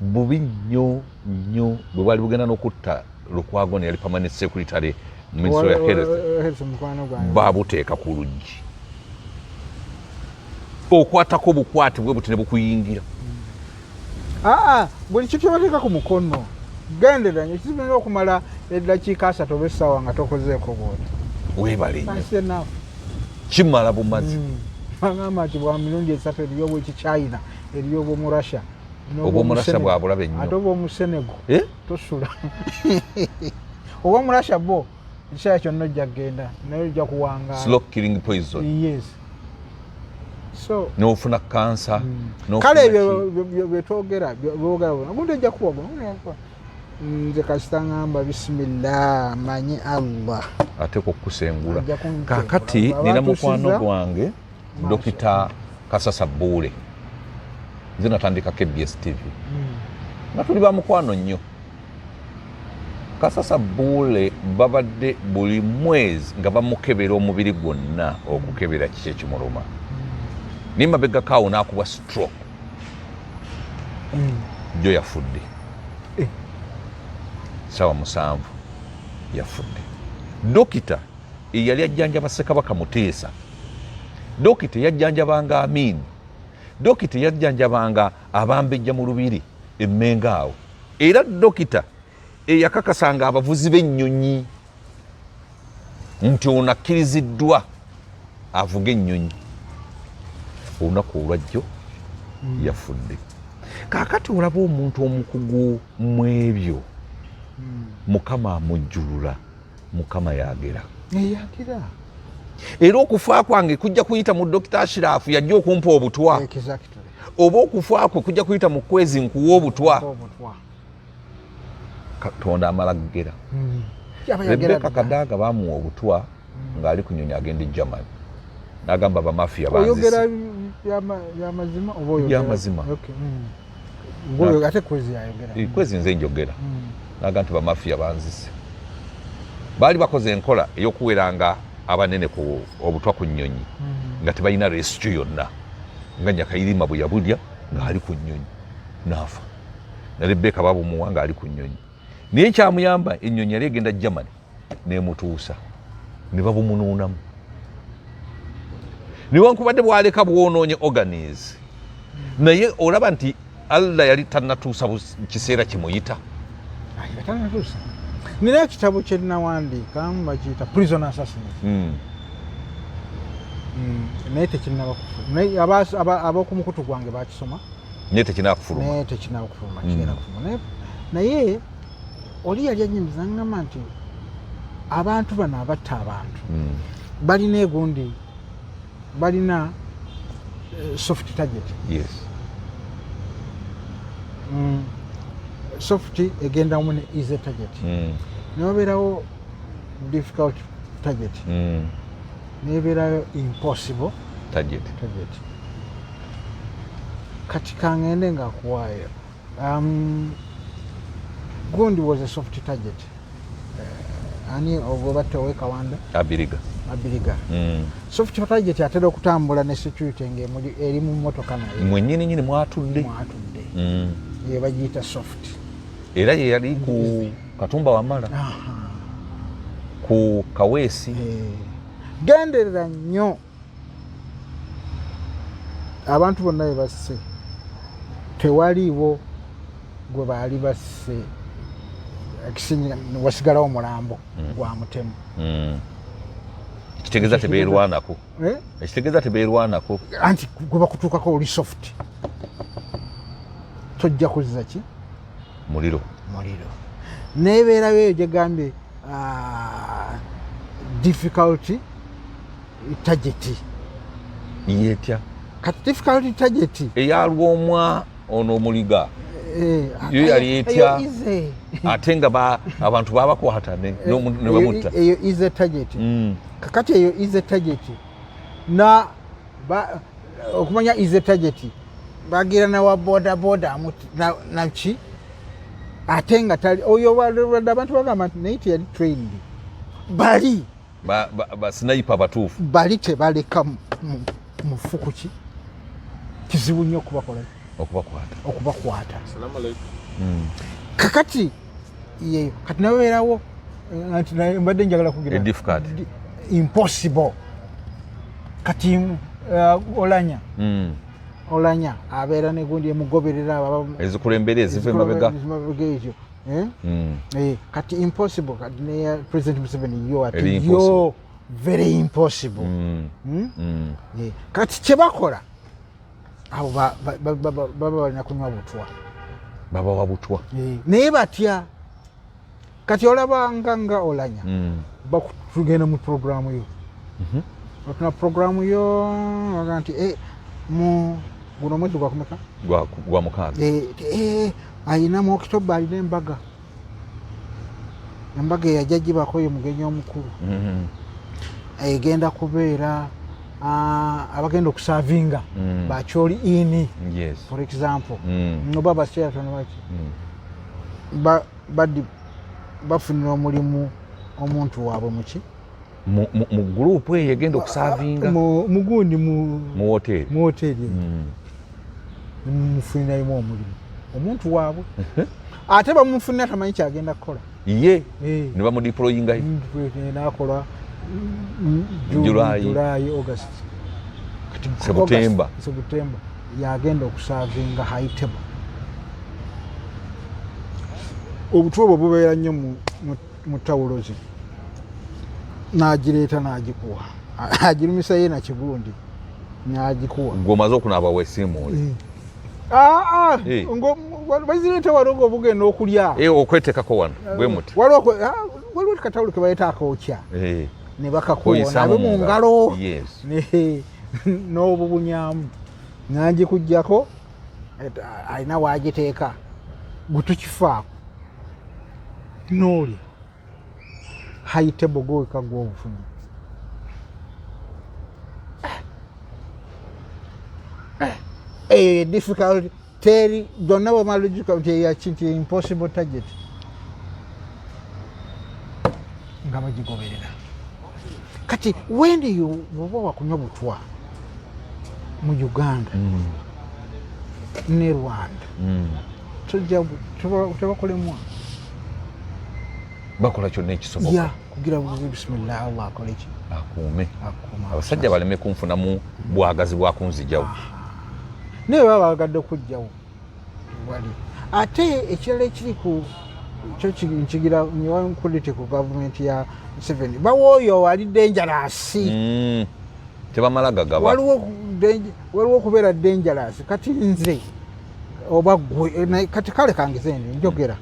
bubi nnyo nnyo bwe bwali bugenda n'okutta Lukwago ne yali permanent secretary Ministry of Health babuteeka ku luggi okwatako obukwati bwe buti ne bukuyingira buli kintu kyebateeka ku mukono gendera nyo kizibu okumala eddakiika 3 oba essaawa nga tokozeeko bwoti weebale nnyo kimala bumazi bagamba nti bwa mirundi 3 eriyo obw'ekichina eriyo obw'omurasha obw'omurasha bwabulabe nnyo ate obw'omusenego tosula obw'omurasha bo ekiseera kyonna ojja kgenda naye ojja kuwangaala slow killing poison yes so n'ofuna kansa kale ebyo byetwogera gundi ojja kuwaga nze kasita ngamba bisimillah manyi Allah ate kukusengula kakati nina mukwano gwange Dokita Kasasa Bule nze natandika KBS TV nga tuli ba mukwano nnyo Kasasa Bule babadde buli mwezi nga bamukebera omubiri gwonna okukebera kiki ekimuluma. Nimabega kaawo n'akubwa stroke. Jo yafudde. Sawa 7 yafudde. Dokita eyali ajjanjaba Ssekabaka Muteesa. Dokita yajjanjabanga Amin. Dokita yajjanjabanga Abambejja mu Lubiri Emmenga awo. Era dokita eyakakasanga abavuzi b'ennyonyi nti ono akkiriziddwa avuga ennyonyi. Olunaku olwajjo yafudde. Kaakati olaba omuntu omukugu mu ebyo Mukama amujjulula, Mukama yagera. Yagira. Era okufa kwange kujja kuyita mu Dr. Ashraf yajja okumpa obutwa. Exactly. Oba okufa kwe kujja kuyita mu kwezi nkuwa obutwa. Katonda amala gera. Rebecca Kadaga bamuwa obutwa ng'ali ku nnyonyi agenda e Germany. N'agamba bamafia banzise. Oyogera y'amazima oba oyogera? Y'amazima. Okay. Ngoyo ate kwezi yayogera. Kwezi nze njogera. N'agamba nti bamafia banzise. Baali bakoze enkola ey'okuweranga abanene ku obutwa ku nnyonyi nga tebalina rescue yonna. Nga Nyakayirima bwe yabulya ng'ali ku nnyonyi n'afa. Na Rebecca babumuwa ng'ali ku nnyonyi. Naye kyamuyamba ennyonyi yali egenda Germany n'emutuusa ne babumunuunamu. Newankubadde bwaleka bwonoonye organize naye olaba nti Allah yali tannatuusa kiseera kimuyita. Tannatuusa. Nina ekitabo kye nnawandiika bakiyita Prison Assassination. Naye tekinnaba kufuluma. Naye ab'okumukutu gwange bakisoma. Naye tekinaba kufuluma. Naye tekinaba kufuluma. Kigenda kufuluma. Naye oli yali anyumiza ngamba nti abantu bano abatta abantu balina egundi balina soft target. Yes. Soft egenda mu ne easy target. N'obeerawo difficult target. N'ebeerayo impossible target. Kati kangende nga kuwaayo. Gundi was a soft target. Ani ogobatte owekawanda? Abiriga. Soft target atera okutambula ne security ng'emuli eri mu mmotoka naye. Mwennyini mwatudde. Ye bagiyita soft. Era ye yali ku Katumba Wamala. Ku Kaweesi. Genderera nnyo abantu bonna be basse tewaliiwo gwe baali basse ekisinga wasigalawo mulambo gwa mutemu. Ekitegeeza tebeerwanako. Ekitegeeza tebeerwanako. Anti gwe bakutuukako oli soft tojja kuzza ki? Muliro. Neebeerayo eyo gye gambye difficulty target. Yetya. Kati difficulty target. Eyalwomwa ono omuliga. Yo yali etya. Ate nga abantu babakwata ne bamutta. Eyo easy target. Kakati eyo easy target. Na okumanya easy target. Bagira na wa boda na chi. Ate nga tali oyo abantu bagamba nti naye yali trained. Bali ba sniper batuufu. Bali tebaleka mufuku ki kizibu nnyo okubakwata. Assalamu alaikum. Kakati yeyo kati nabeerawo nti mbadde njagala kugira difficult impossible kati olanya abeera negundi emugoberera ezikulembera eziva emabega ekyo kati impossible kati ne President Museveni yo very impossible. Kati kyebakola abo baba balina kunywa butwa. Babawa butwa. Naye batya kati olabanga olanya bakutugenda mu programu yo. Batuna programu yo waga nti mu guno mwezi gwa kumeka? Gwa mukaaga. Ayina mu October alina embaga. Embaga eyajagibako ye mugenyi omukulu. Egenda kubeera abagenda okusavinga bakyoli ini. Yes. For example. Noba Sheraton waki. Badi bafunira omulimu omuntu waabwe muki mu group eyo egenda okusavinga mugundi mu hoteli mufuniramu omulimu omuntu waabwe ate bamufunira tamanyi kyagenda kukola ye ne bamudeployinga nakola July August September yagenda okusavinga high table obutwa obwo bubeera nnyo mu tawulo ze n'agireeta n'agikuwa agirumisa ye na kigundi n'agikuwa ng'omaze okunaaba weesiimuule bazireeta waliwo obugenda okulya okwetekako wano bwe muti waliwo katawulo ke baleeta akookya ne bakakuwa nabe mu ngalo n'obubunyamu n'agikugyako alina waagiteeka gutukifaako n'olya hayitebo gwoweka gw'obufunyi difficult teri zonna bwemalogica nti impossible target nga bagigoberera kati wendiyo bwoba wakunywa butwa mu Uganda ne Rwanda tebakolemwa bakola kyonna ekisoboka kugira buzi bismillah Allah akoleki akuume abasajja baleme kunfunamu bwagazi bwakunzijawo naye baba bagadde okujjawo wali ate ekirala ekiri ku kyo nkigira political government ya Museveni bawooyo wali dangerous tebamala gagaba waliwo okubeera dangerous kati nze oba gwe kati kale kangize ndi njogera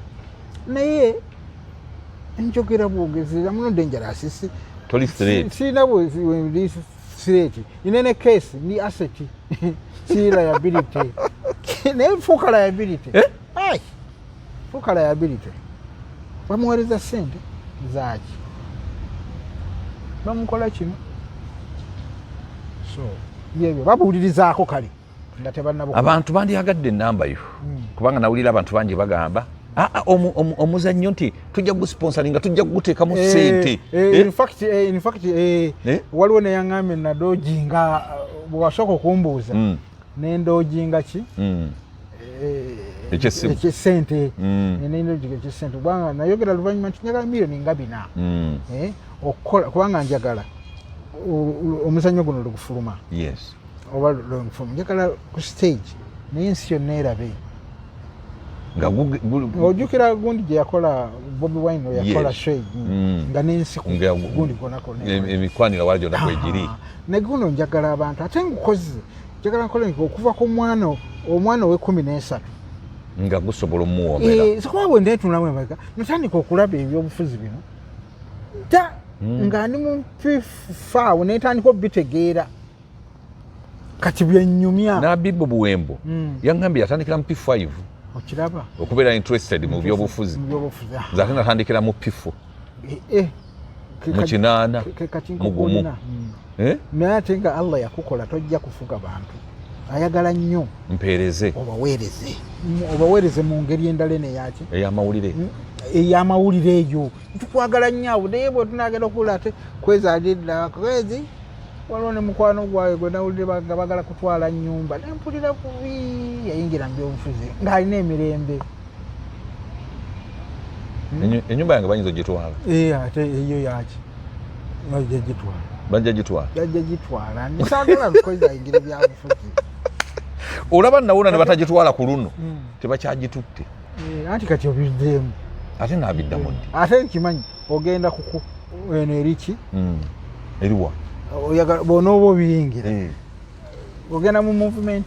naye njogera bwogezera muno dangerous toli straight sina bwe straight in any case ni asset si liability naye fuuka liability fuuka liability bamuweereza ssente zaaki bamukola kino so yebyo babuulirizaako kale nga tebannabo abantu bandyagadde enamba yo kubanga nawulira abantu bangi bagamba omuzannyo nti tujja gusponsoringa tujja kuguteekamu ssente in fact waliwo neyaŋŋambye nadoojinga bwewasooka okumbuuza nendojinga ki ekyessente nendojiga ekyessente kubanga nayogera luvannyuma nti njagala miliyoni nga 4 okukola kubanga njagala omuzannyo guno lugufuluma oba lugufuluma njagala ku stage naye ensi yonna erabe ojjukira gundi gye yakola Bobi Wine yakola shade nga n'ensi gundi gonako emikwanira wala gyonna kwegiri ne guno njagala abantu ate ngukoze njagala nkola okuva ku omwana owe13 nga gusobola omuwoomera sikuba bwe ndeetunamu emabega natandika okulaba ebyobufuzi bino nga ndi mu P5 netandika obitegeera kati byennyumya Nabibu Buwembo yaŋŋambye yatandikira mu P5 okiraba okubeera interested mu byobufuzi nzate natandikira mu P4 mu 8 mu gumu naye ate nga Allah yakukola tojja kufuga bantu ayagala nnyo mpeereze obaweereze mu ngeri endala neyaki ey'amawulire eyo tukwagala nnyo awo naye bwe tunagenda okuwulira ate kwezaalirira kwezi waliwo ne mukwano gwawe gwe nawulire nga bagala kutwala nnyumba nempulira kubi yayingira mu byobufuzi ng'alina emirembe ennyumba yange bayinza ogitwala ate eyo yaki bajja gitwala nisaagala lukozi ayingira ebyabufuzi olaba nawuna ne batagitwala ku luno tebakyagitutte anti kati obiddeemu ate naabiddamu ddi ate nkimanyi ogenda kuku eno eriki eriwa oyagala bonooba obiyingira ogenda mu movement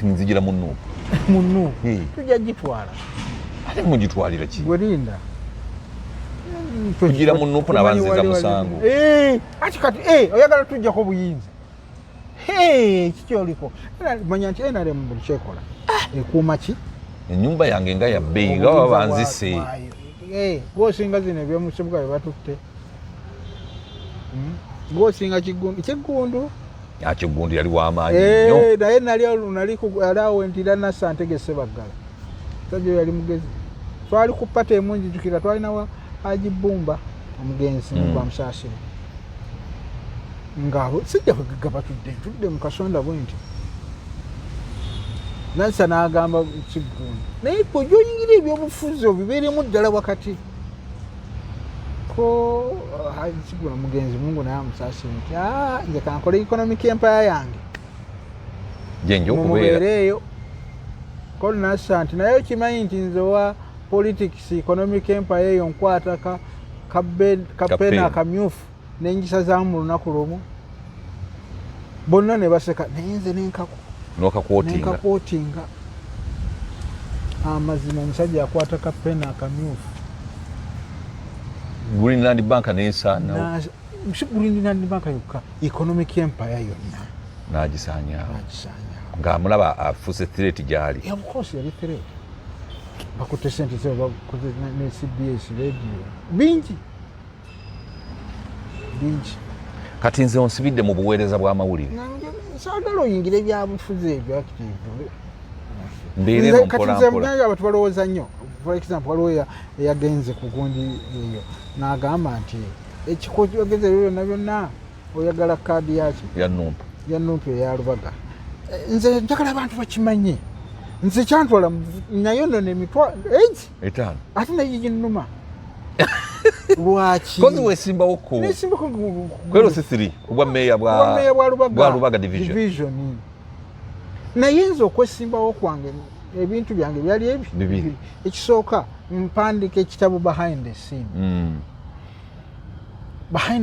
nzigira mu Nuupu tujja gitwala ate mugitwalira ki gwerinda tugira mu Nuupu nabanziza musango ati kati oyagala tujjako buyinza kikyoliko manya nti NRM buli kyekola ekuuma ki ennyumba yange nga yabbeeyi nga baba banzise gwosinga zino ebyomukibuga bye batutte gwosinga kiggundu kiggundu yali w'amaanyi nnyo naye nali alawo ntira Nassantege Ssebaggala sajja yali mugezi twali ku pata emungi jukira twalinawa Hajibumba omugenzi mu Musasiro ngabo sijja kugaba tudde mu kasonda bwenti nansa n'agamba Kiggundu naye bw'ojja oyingira ebyobufuzi obibeeremu ddala wakati ko Kiggundu omugenzi Mungu naye Musasiro nti nze kankola economic empire yange mumubeereeyo ko nasa nti naye okimanyi nti nze wa politics economic empire eyo nkwata kapena akamyufu n'enjisa zaamu mu lunaku lumu bonna ne baseka naye nze nenkakwotinga amazima omusajja akwata kapena akamyufu Greenland Bank n'ensaana Greenland Bank yokka economic empire yonna n'agisaanya ng'amulaba afuuse threat gy'ali of course yali threat bakutte sente ze bakutte ne CBS radio bingi kati nze onsibidde mu buweereza bw'amawulire saagala oyingira ebyabufuzi ebyo active mbeeremu mpolampola abantu balowooza nnyo for example waliwo eyagenze ku gundi eyo n'agamba nti ekikoyagenze byonna byonna oyagala kaadi yaki ya Numpa eya Lubaga nze njagala abantu bakimanye nze kyantwala nayo nno emitwalo ate nayo ginnuma lwaki kozi wesimbawo ko kwero sisiri kubwa meya bwa Lubaga division naye nze okwesimbawo kwange ebintu byange byali ebi ekisooka mpandika ekitabo behind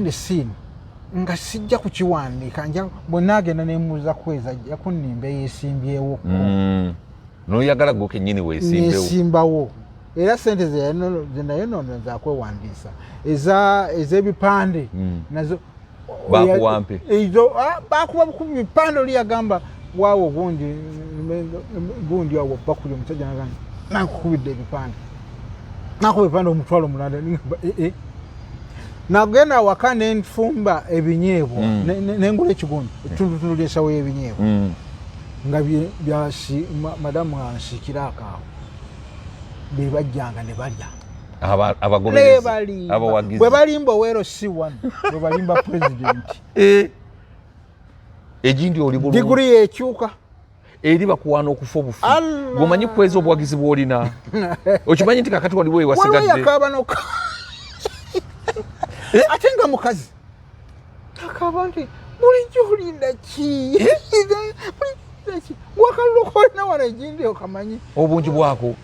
the scene nga sijja kukiwandiika nja bwe naagenda nemuuza kweza ajja kunnimba eyeesimbyewo noyagala gwe kennyini weesimbawo era sente ze nayo nono zakwewandiisa ez'ebipande nazo bakuwampe ezo bakuba ku bipande oli yagamba waawo gundi awo bakuli omusajja nagamba nakukubidde ebipande nakuba ebipande omutwalo mulanda nagenda waka nenfumba ebinyeebwa nengula ekigundi ekitundutundu lyensawo y'ebinyeebwa nga madamu ansiikira akaawo bebajjanga ne balya bwe balimba Owero C1 bwe balimba pulezidenti egindi oli bulungi diguri yekyuka eri bakuwaana okufa obufu gwomanyi kweza obuwagizi bw'olina okimanyi nti kakati waliwo ewasigadde yakabanoka ate nga mukazi akaba nti bulijjo olinda ki wakaluluka olina wano egindi okamanyi obungi bwako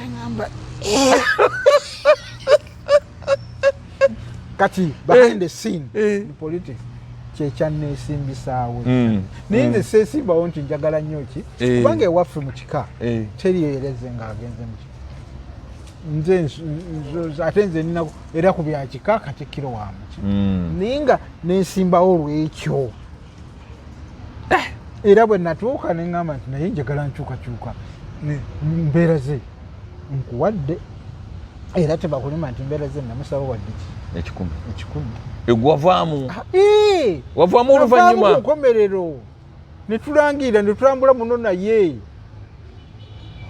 agamba kati behind the scene in politics kyekyanneesimbisaawo naye nze seesimbawo nti njagala nnyo ki kubanga ewaffe mu kika teriyereze ng'agenze mu kika nze ate nze nina era ku bya kika Katikkiro wa muki naye nga neesimbawo olw'ekyo era bwe natuuka ne ŋŋamba nti naye njagala nkyukakyuka mbeera ze nkuwadde era tebakulima nti mbeera ze namusaba wadde ki 10 egwavaamu wavaamu oluvannyuma ku nkomerero ne tulangira ne tulambula muno naye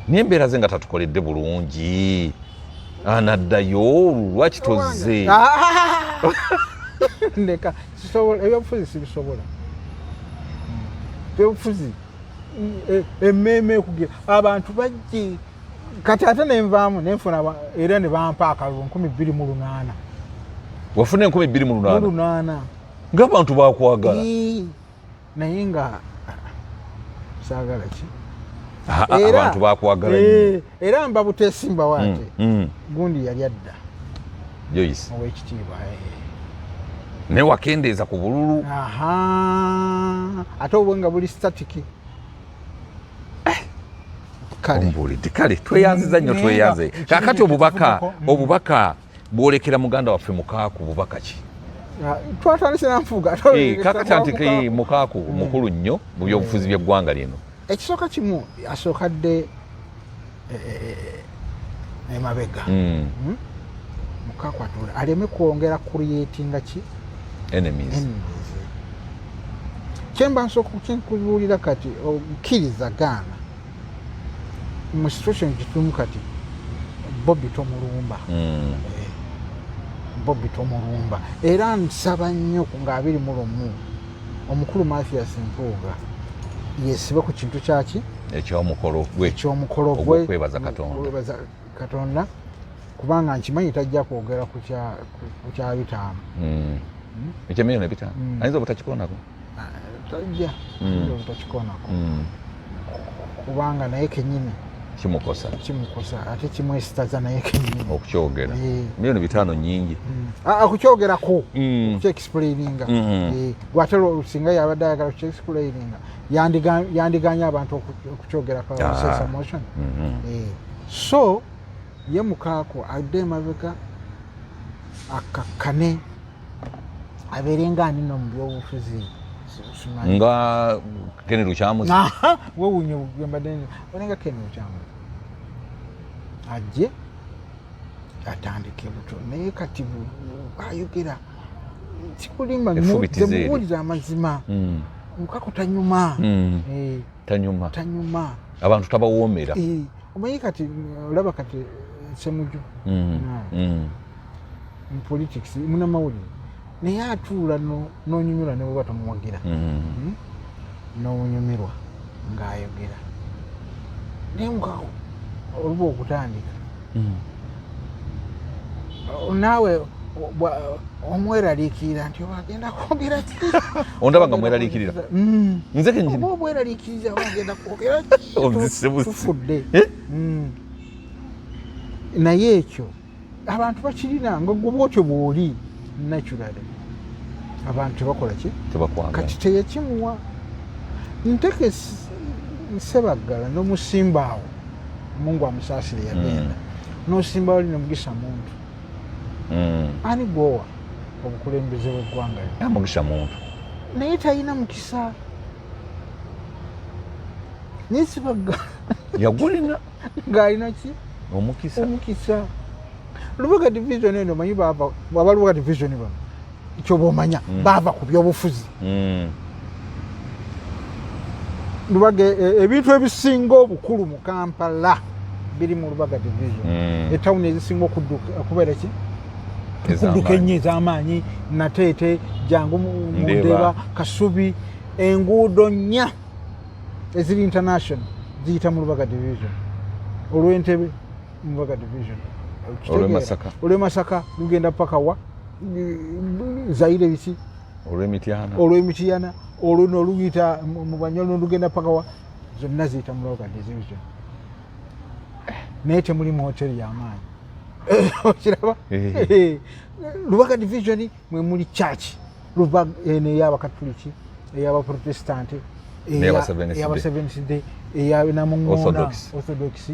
naye embeera ze nga tatukoledde bulungi anaddayo lwaki tozze ndeka ebyobufuzi sibisobola ebyobufuzi emmeeme okugira abantu bajje kati ate nenvaamu nenfuna era ne bampa akalulu 28,000 wafuna 28,000 ng'abantu bakwagala naye nga saagala ki abantu bakwagala era mba buteesimba waate gundi yali adda Joyce ow'ekitiibwa ne wakendeeza ku bululu ate obwe nga buli statiki kale tweyanziza nnyo tweyanze kakati obubaka bwolekera muganda waffe Mukaaku bubaka ki twatandise nanfuga kakati anti Mukaaku mukulu nnyo mu byobufuzi by'eggwanga lino ekisooka kimu asookadde emabega Mukaaku atula aleme kwongera creatinga ki enemies kyemba nsooka kubuulira kati okkiriza gaana mu situation gitumu kati Bobby tomulumba Bobby Tomulumba era nsaba nnyo nga 21 omukulu Mathias Mpuuga yesiba ku kintu kyaki ekyomukolo gwe okwebaza Katonda kubanga nkimanyi tajja kwogera ku kya bitaano ekyemiliyoni 5 ayinza obutakikonako tajja obutakikonako kubanga naye kenyini kimukosa ate kimwesitaza naye kenyini okukyogera miliyoni 5 nyingi okukyogerako okukyexplaininga gwate singa yabadde ayagala okukyexplaininga yandiganye abantu okukyogerako motion so ye mukaako adde emabega akakkane abeerenga anino mu byobufuzi nga Ken Lukyamuzi wewunye ugembadde olenga Ken Lukyamuzi ajje atandike buto naye kati ayogera kikulimba muwulira amazima mukaako tanyuma abantu tabawoomera omanyi kati olaba kati Ssemujju mu politics munamawulire naye atuula n'onyumirwa ne bwe batamuwagira n'onyumirwa ng'ayogera naye mukaako oluba okutandika naawe omweraliikirira nti oba agenda kwogera ki ondaba nga mweraliikirira nze kenyini oba obweraliikiriza oba agenda kwogera tufudde naye ekyo abantu bakirina nga gwe bwotyo bw'oli naturally abantu tebakola ki kati teyakimuwa nteke Ssebaggala n'omusimbaawo Mungu amusaasire yagenda n'osimbawo li Mugisha Muntu ani gwowa obukulembeze bw'eggwanga Mugisha Muntu naye talina mukisa naye Ssebaggala yagulina ng'alina ki omukisa Lubaga division eno manyi bava Lubaga division bano kyoba omanya bava ku byobufuzi Lubaga ebintu ebisinga obukulu mu Kampala biri mu Lubaga division etawuni ezisinga okubeera ki okudduka ennyo ez'amaanyi Nateete Jangu Mundeba Kasubi enguudo nnya eziri international ziyita mu Lubaga division olw'Entebbe mu Lubaga division olw'Emasaka lugenda paka wa Zaire biki olw'Emityana olwo luyita mu Banyolo lugenda paka wa zonna ziyita mu Lubaga division naye temulimu hoteri y'amaanyi okiraba Lubaga division mwe muli church Lubaga eno ey'Abakatuliki ey'Abaprotestanti ey'Abaseventh Day ey'Namuŋŋoona Orthodox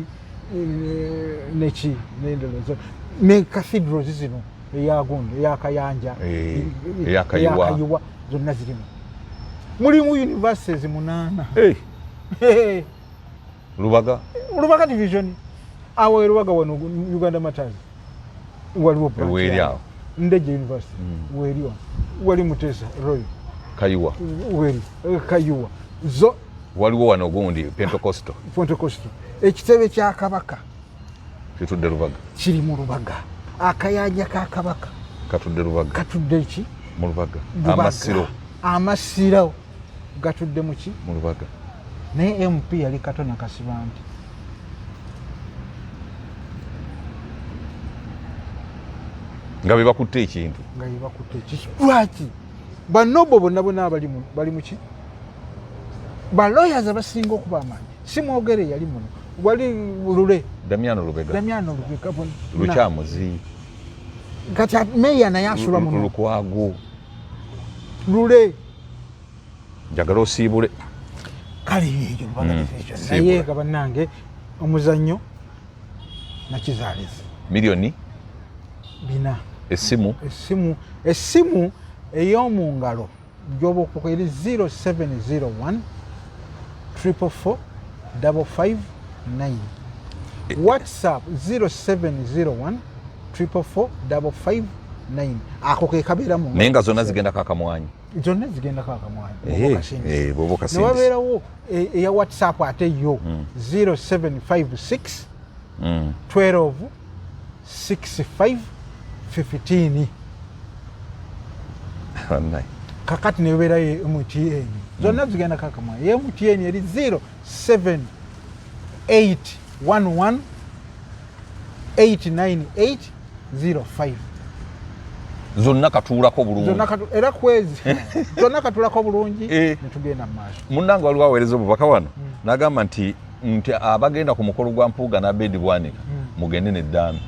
neki n'endalo ne cathedrals zino eyagundi eyakayanja eyakayiwa zonna zirimu mulimu universities 8 Lubaga division awo Lubaga wano Uganda Matters waliwo branch Ndeje University waliwo wali Mutesa Royal Kayiwa wali Kayiwa zo waliwo wano gundi Pentecostal ekitebe kya Kabaka kitudde Lubaga kiri mu Lubaga akayanja ka Kabaka katudde Lubaga katudde ki mu Lubaga amasiro gatudde mu ki mu Lubaga naye MP yali Katona Kasibanti nga bebakutte ekintu lwaki banobo bonna bali mu ki balawyers abasinga okuba amaanyi simwogere yali muno wali Lule Damiano Lubega Lukyamuzi kati meya naye asula muno Lukwago Lule njagala osiibule kale ekyo naye nga bannange omuzannyo nakizaaliza miliyoni 4 essimu ey'omu ngalo gy'oba okukola eri 0701 444 559 WhatsApp 0701 444 559 ako ke kabeeramu naye nga zonna zigenda kakamwanyi bw'oba okasindise newabeerawo eya WhatsApp ate yo 0756 12 65 15 kakati nebeera ye MTN zonna zigenda kakamwa ye MTN eri 0781189805 zonna katuulako bulungi era kwezi zonna katuulako bulungi netugenda mu maaso. Munnange waliwo aweereza obubaka wano n'agamba nti abagenda ku mukolo gwa Mpuuga n'Abedi Bwanika mugende n'eddaame